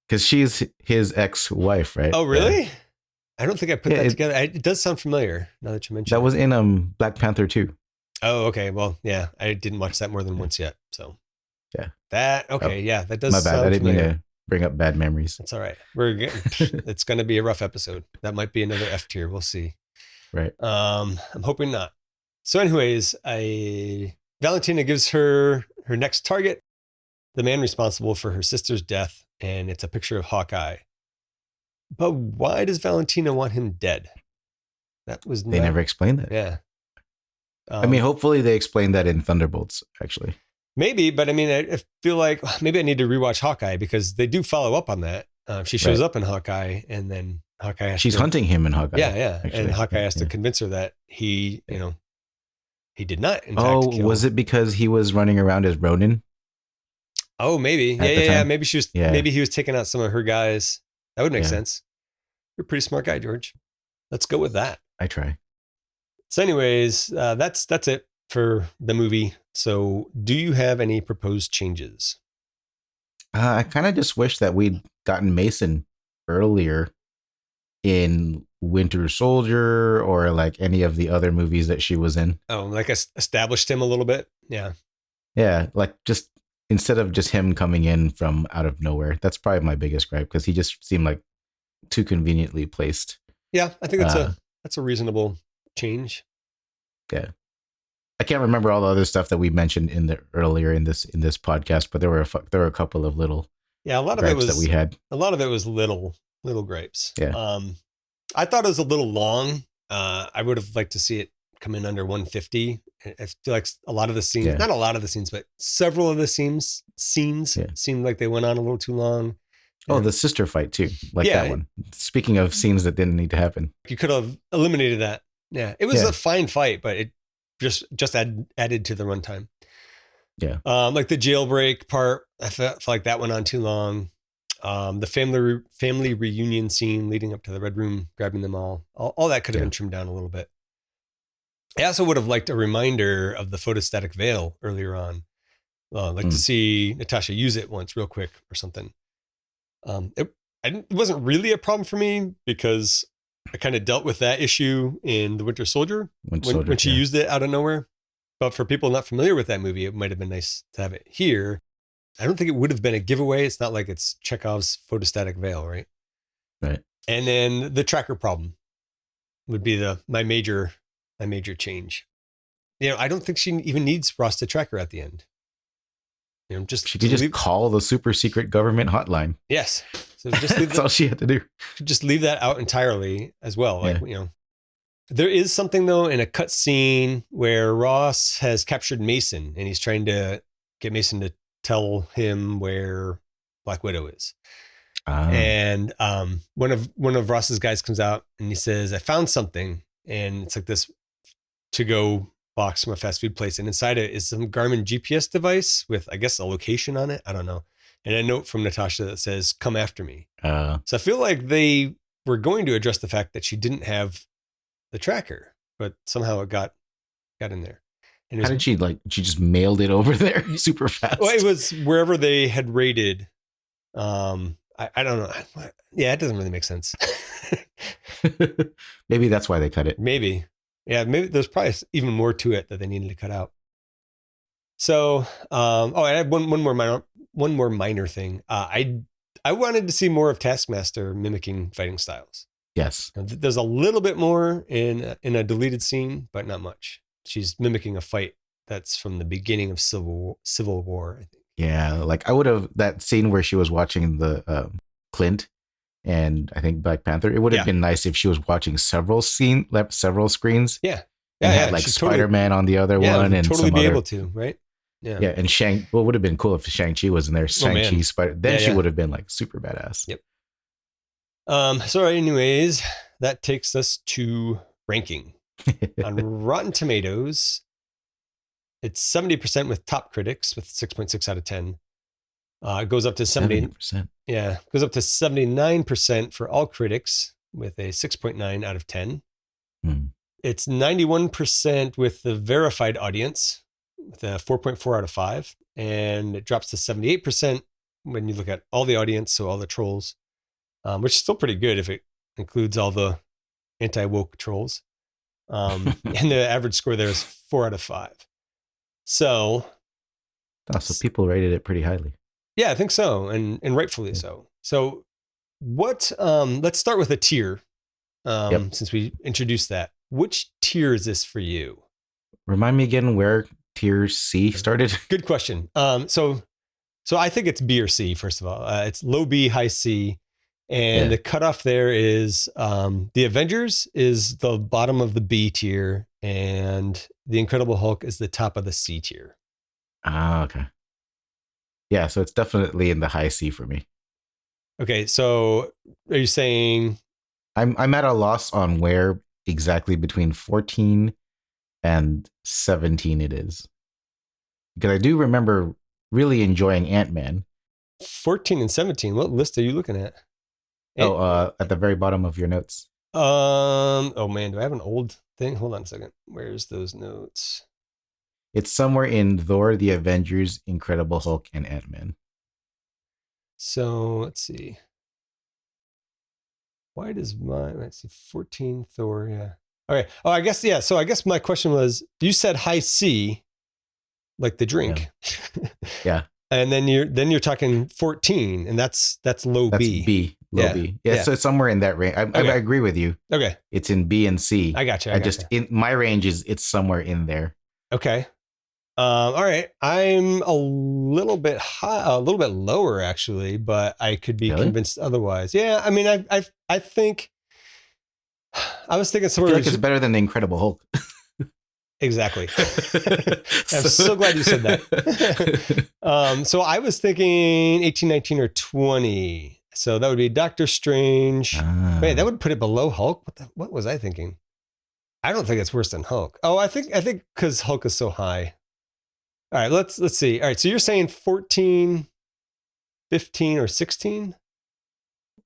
Because she's his ex-wife, right? Oh, really? I don't think I put that together. It does sound familiar now that you mentioned. That was in Black Panther 2. Oh, okay. Well, yeah, I didn't watch that more than once yet. So yeah, that yeah, that does. My bad. Sound I didn't familiar. mean to bring up bad memories. That's all right. It's going to be a rough episode. That might be another F tier. We'll see. Right. I'm hoping not. So, anyways, Valentina gives her next target, the man responsible for her sister's death, and it's a picture of Hawkeye. But why does Valentina want him dead? They never explained that. Yeah. I mean, hopefully they explained that in Thunderbolts, actually. Maybe, but I mean, I feel like maybe I need to rewatch Hawkeye because they do follow up on that. She shows up in Hawkeye, and then Hawkeye she's hunting him in Hawkeye. Yeah. Actually. And Hawkeye has to convince her that he did not. In fact, kill. Was it because he was running around as Ronin? Oh, maybe. Yeah. Maybe she was. Yeah. Maybe he was taking out some of her guys. That would make sense. You're a pretty smart guy, George. Let's go with that. I try. So, anyways, that's it for the movie. So, do you have any proposed changes? I kind of just wish that we'd gotten Mason earlier in Winter Soldier or like any of the other movies that she was in. Oh, like established him a little bit? Yeah. Yeah, like just instead of just him coming in from out of nowhere. That's probably my biggest gripe because he just seemed like too conveniently placed. Yeah, I think that's a reasonable change. Yeah. I can't remember all the other stuff that we mentioned earlier in this podcast, but there were a couple of little a lot of it was that we had. A lot of it was little gripes. Yeah. I thought it was a little long. I would have liked to see it come in under 150. I feel like a lot of the scenes, not a lot of the scenes, but several of the scenes seemed like they went on a little too long. Oh, the sister fight too, that one. Speaking of scenes that didn't need to happen, you could have eliminated that. Yeah, it was a fine fight, but it just added to the runtime. Yeah, like the jailbreak part, I felt like that went on too long. The family reunion scene leading up to the Red Room, grabbing them all that could have been trimmed down a little bit. I also would have liked a reminder of the photostatic veil earlier on. To see Natasha use it once real quick or something. It wasn't really a problem for me because I kind of dealt with that issue in The Winter Soldier when she used it out of nowhere. But for people not familiar with that movie, it might have been nice to have it here. I don't think it would have been a giveaway. It's not like it's Chekhov's photostatic veil, right? Right. And then the tracker problem would be my major change. I don't think she even needs Ross to track her at the end. She could just call the super secret government hotline. Yes. So just leave that's all she had to do. Just leave that out entirely as well. Like, there is something though in a cut scene where Ross has captured Mason and he's trying to get Mason to tell him where Black Widow is. And one of Ross's guys comes out and he says, I found something. And it's like this to-go box from a fast food place, and inside it is some Garmin GPS device with, I guess, a location on it. I don't know. And a note from Natasha that says, come after me. So I feel like they were going to address the fact that she didn't have the tracker, but somehow it got in there. And how did she just mailed it over there super fast? Well, it was wherever they had raided. I don't know. Yeah, it doesn't really make sense. Maybe that's why they cut it. Maybe. Yeah, maybe there's probably even more to it that they needed to cut out. So, I have one more minor thing. I wanted to see more of Taskmaster mimicking fighting styles. Yes. There's a little bit more in a deleted scene, but not much. She's mimicking a fight that's from the beginning of Civil War, I think. Yeah, like I would have that scene where she was watching the Clint and I think Black Panther. It would have been nice if she was watching several screens. Yeah. And had like Spider-Man on the other one, and totally some be other, able to, right? Yeah, yeah. And what would have been cool if Shang-Chi was in there? Shang-Chi, Spider. Then she would have been like super badass. Yep. So anyways, that takes us to ranking. On Rotten Tomatoes, it's 70% with top critics with 6.6 out of 10. It goes up to 70%. Yeah, goes up to 79% for all critics with a 6.9 out of 10. It's 91% with the verified audience with a 4.4 out of 5. And it drops to 78% when you look at all the audience, so all the trolls, which is still pretty good if it includes all the anti-woke trolls. And the average score there is 4 out of 5. So people rated it pretty highly. Yeah, I think so. And rightfully so. So what, let's start with a tier. Since we introduced that, which tier is this for you? Remind me again where tier C started. Good question. So I think it's B or C, first of all. It's low B, high C. And the cutoff there is the Avengers is the bottom of the B tier, and the Incredible Hulk is the top of the C tier. Ah, okay. Yeah, so it's definitely in the high C for me. Okay, so are you saying I'm at a loss on where exactly between 14 and 17 it is? Because I do remember really enjoying Ant-Man. 14 and 17. What list are you looking at? At the very bottom of your notes. Oh man, do I have an old thing? Hold on a second. Where's those notes? It's somewhere in Thor, the Avengers, Incredible Hulk, and Ant-Man. So let's see. Why does let's see, 14 Thor, yeah. Okay. Oh, I guess, yeah. So I guess my question was, you said high C, like the drink. Yeah. And then you're talking 14, and that's low B. B. Low B. Yeah, so it's somewhere in that range. I agree with you. Okay. It's in B and C. I got you. In my range it's somewhere in there. Okay. All right. I'm a little bit high, a little bit lower actually, but I could be convinced otherwise. Yeah. I mean, I think I was thinking somewhere. I feel like it's better than the Incredible Hulk. Exactly. I'm so glad you said that. So I was thinking 18, 19, or 20. So that would be Doctor Strange. Wait, that would put it below Hulk. What was I thinking? I don't think it's worse than Hulk. Oh, I think because Hulk is so high. All right, let's see. All right, so you're saying 14, 15, or 16?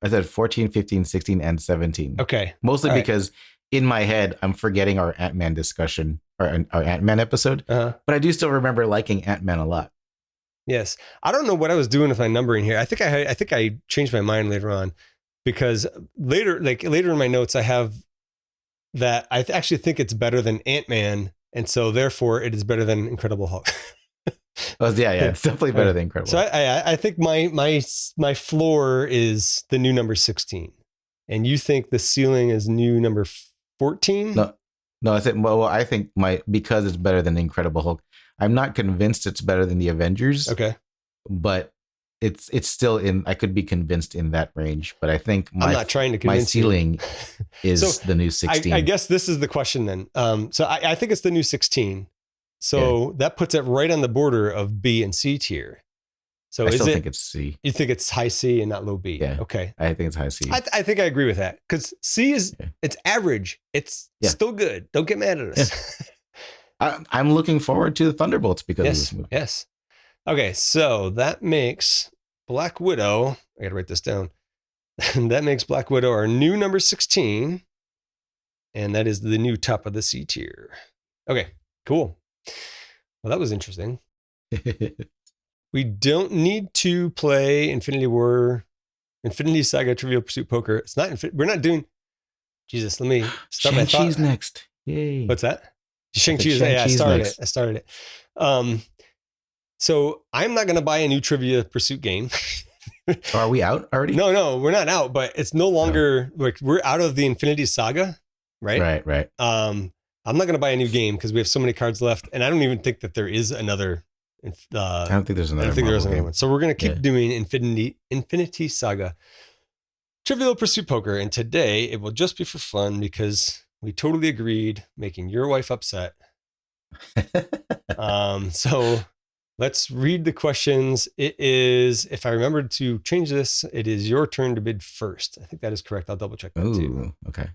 I said 14, 15, 16, and 17. Okay. Mostly because in my head, I'm forgetting our Ant-Man discussion or our Ant-Man episode. But I do still remember liking Ant-Man a lot. Yes. I don't know what I was doing with my numbering here. I think I changed my mind later on, because later in my notes, I have that I actually think it's better than Ant-Man. And so therefore it is better than Incredible Hulk. Yeah, it's definitely better than Incredible Hulk. So I think my floor is the new number 16. And you think the ceiling is new number 14? No, I think because it's better than Incredible Hulk. I'm not convinced it's better than the Avengers. Okay. But it's still in, I could be convinced in that range, but I think I'm not trying to convince my ceiling is the new 16. I guess this is the question then. So I think it's the new 16. So that puts it right on the border of B and C tier. So I still think it's C. You think it's high C and not low B? Yeah. Okay. I think it's high C. I think I agree with that, because C is it's average. It's still good. Don't get mad at us. I'm looking forward to the Thunderbolts because of this movie. Yes. Okay, so that makes Black Widow. I got to write this down. That makes Black Widow our new number 16, and that is the new top of the C tier. Okay, cool. Well, that was interesting. We don't need to play Infinity Saga Trivial Pursuit Poker. It's not. We're not doing. Jesus, let me start my thought. Shang-Chi's next. Yay! What's that? Shang-Chi. Yeah, I started it. So I'm not going to buy a new Trivia Pursuit game. Are we out already? No, we're not out, but it's no longer like we're out of the Infinity Saga, right? Right. I'm not going to buy a new game because we have so many cards left, and I don't even think that there is another. I don't think there's another. I don't think there's another one. So we're going to keep doing Infinity Saga Trivial Pursuit Poker, and today it will just be for fun because We totally agreed, making your wife upset. So let's read the questions. It is, if I remembered to change this, it is your turn to bid first. I think that is correct. I'll double check that too. Okay.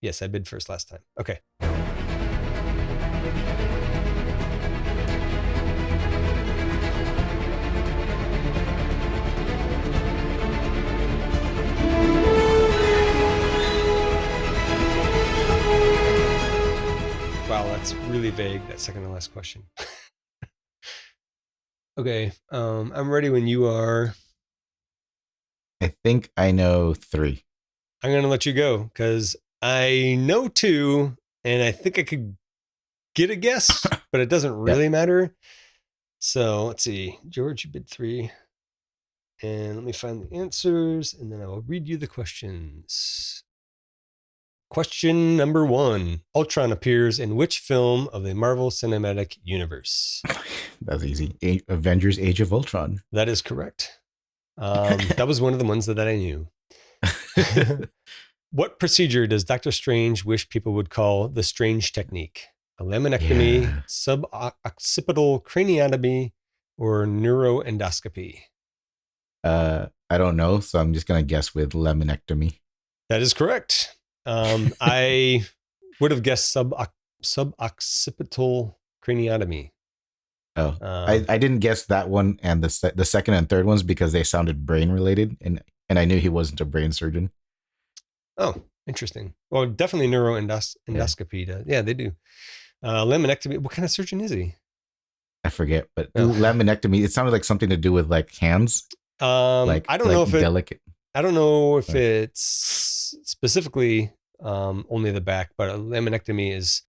Yes, I bid first last time. Okay. Wow, that's really vague, that second to last question. Okay, I'm ready when you are. I think I know 3. I'm going to let you go because I know 2 and I think I could get a guess, but it doesn't really matter. So let's see. George, you bid 3. And let me find the answers and then I will read you the questions. Question number 1. Ultron appears in which film of the Marvel Cinematic Universe? That's easy. Avengers Age of Ultron. That is correct. That was one of the ones that I knew. What procedure does Dr. Strange wish people would call the Strange technique? A laminectomy, suboccipital craniotomy, or neuroendoscopy? I don't know, so I'm just going to guess with laminectomy. That is correct. I would have guessed suboccipital craniotomy. Oh, I didn't guess that one and the second and third ones because they sounded brain related, and I knew he wasn't a brain surgeon. Oh, interesting. Well, definitely neuroendoscopy. Yeah, they do. Laminectomy. What kind of surgeon is he? I forget, but laminectomy. It sounded like something to do with like hands. I don't know if delicate. I don't know if it's specifically only the back, but a laminectomy is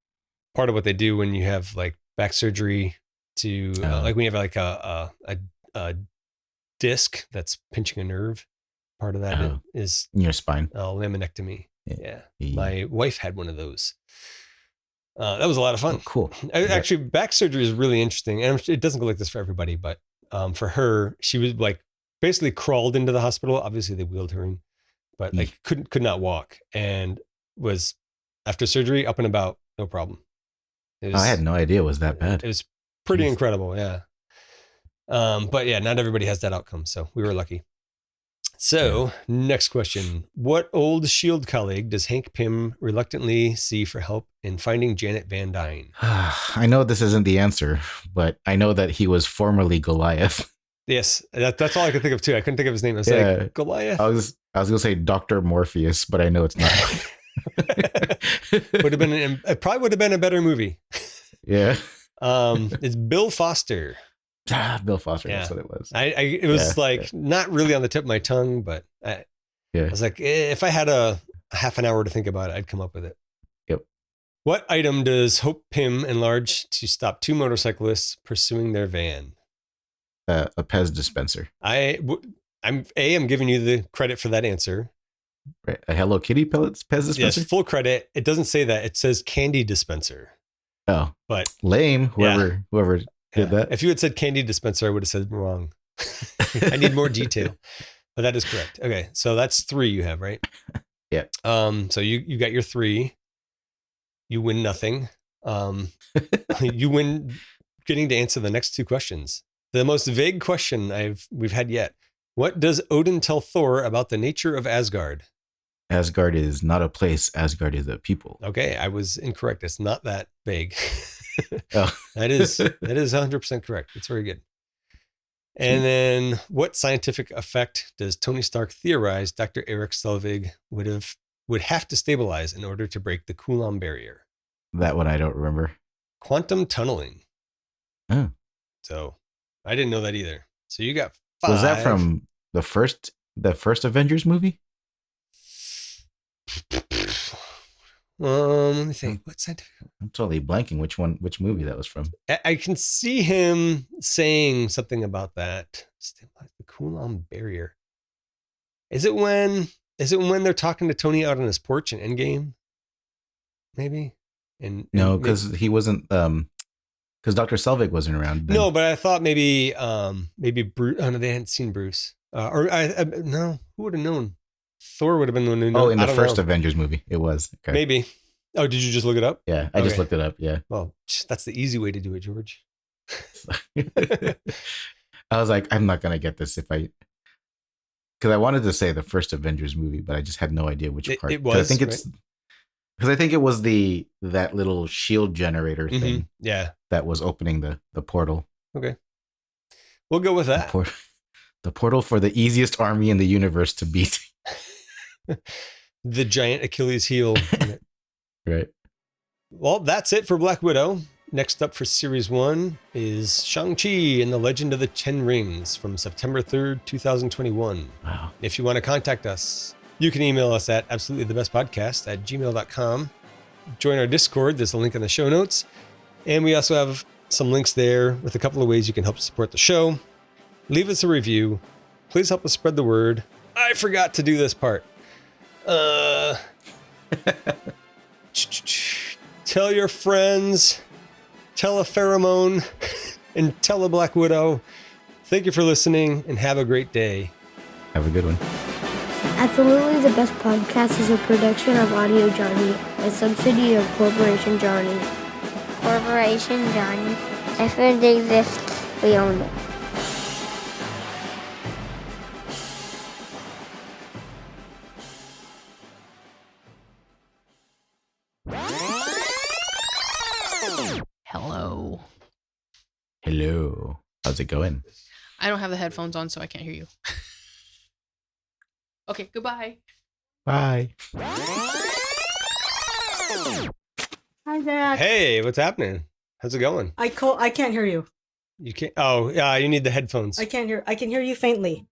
part of what they do when you have like back surgery to like when you have like a disc that's pinching a nerve. Part of that is in your spine. Laminectomy. Yeah. My wife had one of those. That was a lot of fun. Oh, cool. Actually, back surgery is really interesting. And it doesn't go like this for everybody, but for her, she was like basically crawled into the hospital. Obviously they wheeled her in, but like could not walk and was after surgery up and about, no problem. I had no idea it was that bad. It was pretty incredible. Yeah. But yeah, not everybody has that outcome. So we were lucky. So next question. What old S.H.I.E.L.D. colleague does Hank Pym reluctantly see for help in finding Janet Van Dyne? I know this isn't the answer, but I know that he was formerly Goliath. Yes, that's all I could think of too. I couldn't think of his name. I was like, Goliath? I was going to say Dr. Morpheus, but I know it's not. It probably would have been a better movie. Yeah. It's Bill Foster. Bill Foster, that's what it was. It was not really on the tip of my tongue, but I was like, if I had a half an hour to think about it, I'd come up with it. Yep. What item does Hope Pym enlarge to stop 2 motorcyclists pursuing their van? A Pez dispenser. I'm giving you the credit for that answer. Right. A Hello Kitty Pez dispenser? Yes, full credit. It doesn't say that. It says candy dispenser. Oh, but lame. Whoever did that. If you had said candy dispenser, I would have said wrong. I need more detail, but that is correct. Okay. So that's 3 you have, right? Yeah. So you got your 3, you win nothing. You win getting to answer the next 2 questions. The most vague question we've had yet. What does Odin tell Thor about the nature of Asgard? Asgard is not a place. Asgard is a people. Okay, I was incorrect. It's not that vague. Oh. That is 100% correct. It's very good. And then what scientific effect does Tony Stark theorize Dr. Eric Selvig would have to stabilize in order to break the Coulomb barrier? That one I don't remember. Quantum tunneling. Oh. So I didn't know that either. So you got 5. Was that from the first Avengers movie? Let me think. What scientific? I'm totally blanking which movie that was from. I can see him saying something about that. The Coulomb barrier. Is it when they're talking to Tony out on his porch in Endgame? Maybe. No, because he wasn't. Because Dr. Selvig wasn't around then. No, but I thought maybe Bruce. Oh no, they hadn't seen Bruce. No, who would have known? Thor would have been the one who knew. Oh, in the first Avengers movie, it was. Okay. Maybe. Oh, did you just look it up? Yeah, I just looked it up. Yeah. Well, that's the easy way to do it, George. I was like, I'm not gonna get this if I, because I wanted to say the first Avengers movie, but I just had no idea which part. It was. I think it's because I think it was that little shield generator thing. Yeah. That was opening the portal. Okay. We'll go with that. The portal for the easiest army in the universe to beat. The giant Achilles heel. Right. Well, that's it for Black Widow. Next up for Series 1 is Shang-Chi and the Legend of the Ten Rings from September 3rd, 2021. Wow. If you want to contact us, you can email us at absolutelythebestpodcast@gmail.com. Join our Discord. There's a link in the show notes. And we also have some links there with a couple of ways you can help support the show. Leave us a review. Please help us spread the word. I forgot to do this part. Tell your friends, tell a pheromone, and tell a Black Widow. Thank you for listening, and have a great day. Have a good one. Absolutely the Best Podcast is a production of Audio Johnny, a subsidy of Corporation Johnny. Corporation Johnny. If it exists, we own it. Hello. Hello. How's it going? I don't have the headphones on, so I can't hear you. Okay, goodbye. Bye. Hi, Dad. Hey, what's happening? How's it going? I can't hear you. You can't. Oh, yeah, you need the headphones. I can hear you faintly.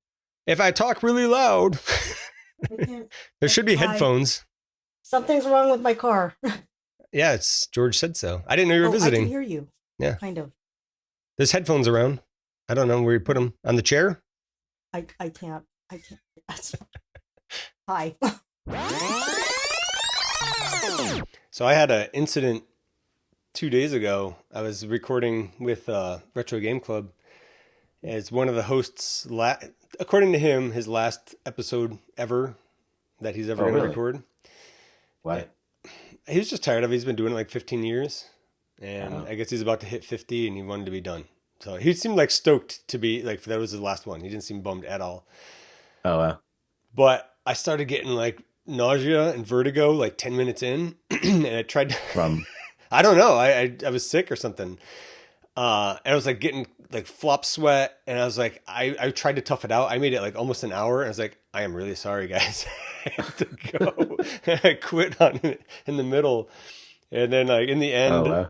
If I talk really loud, there should be headphones. Something's wrong with my car. Yeah, it's George said so. I didn't know you were visiting. I can hear you. Yeah. Kind of. There's headphones around. I don't know where you put them. On the chair? I can't. Hi. So I had an incident 2 days ago. I was recording with Retro Game Club as one of the hosts, according to him, his last episode ever that he's ever going to record. Why? He was just tired of it. He's been doing it like 15 years. And I guess he's about to hit 50 and he wanted to be done. So he seemed like stoked to be, like, that was his last one. He didn't seem bummed at all. Oh, wow. But I started getting like nausea and vertigo like 10 minutes in. And I tried to... From? I don't know. I was sick or something. And I was like getting like flop sweat. And I was like, I tried to tough it out. I made it like almost an hour. And I was like, I am really sorry, guys. I have to go. I quit on it in the middle. And then like in the end,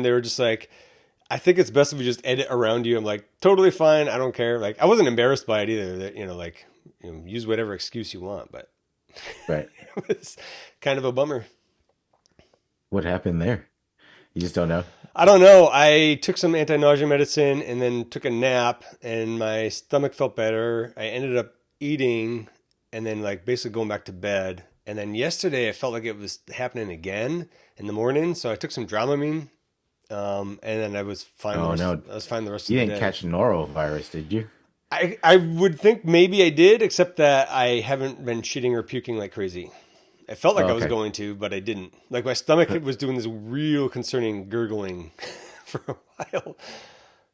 they were just like, I think it's best if we just edit around you. I'm like, totally fine. I don't care. Like, I wasn't embarrassed by it either. That, use whatever excuse you want, but right. It was kind of a bummer. What happened there? You just don't know? I don't know. I took some anti-nausea medicine and then took a nap and my stomach felt better. I ended up eating and then like basically going back to bed. And then yesterday I felt like it was happening again in the morning. So I took some Dramamine. And then I was fine. I was fine the rest of the day. You didn't catch norovirus, did you? I would think maybe I did, except that I haven't been shitting or puking like crazy. I felt like I was going to, but I didn't. Like my stomach was doing this real concerning gurgling for a while.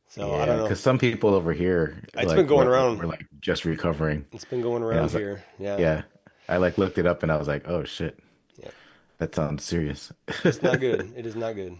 So I don't know. Because some people over here, it's been going around. We're like just recovering. It's been going around here. Like, yeah. I looked it up and I was like, oh shit. Yeah. That sounds serious. It's not good. It is not good.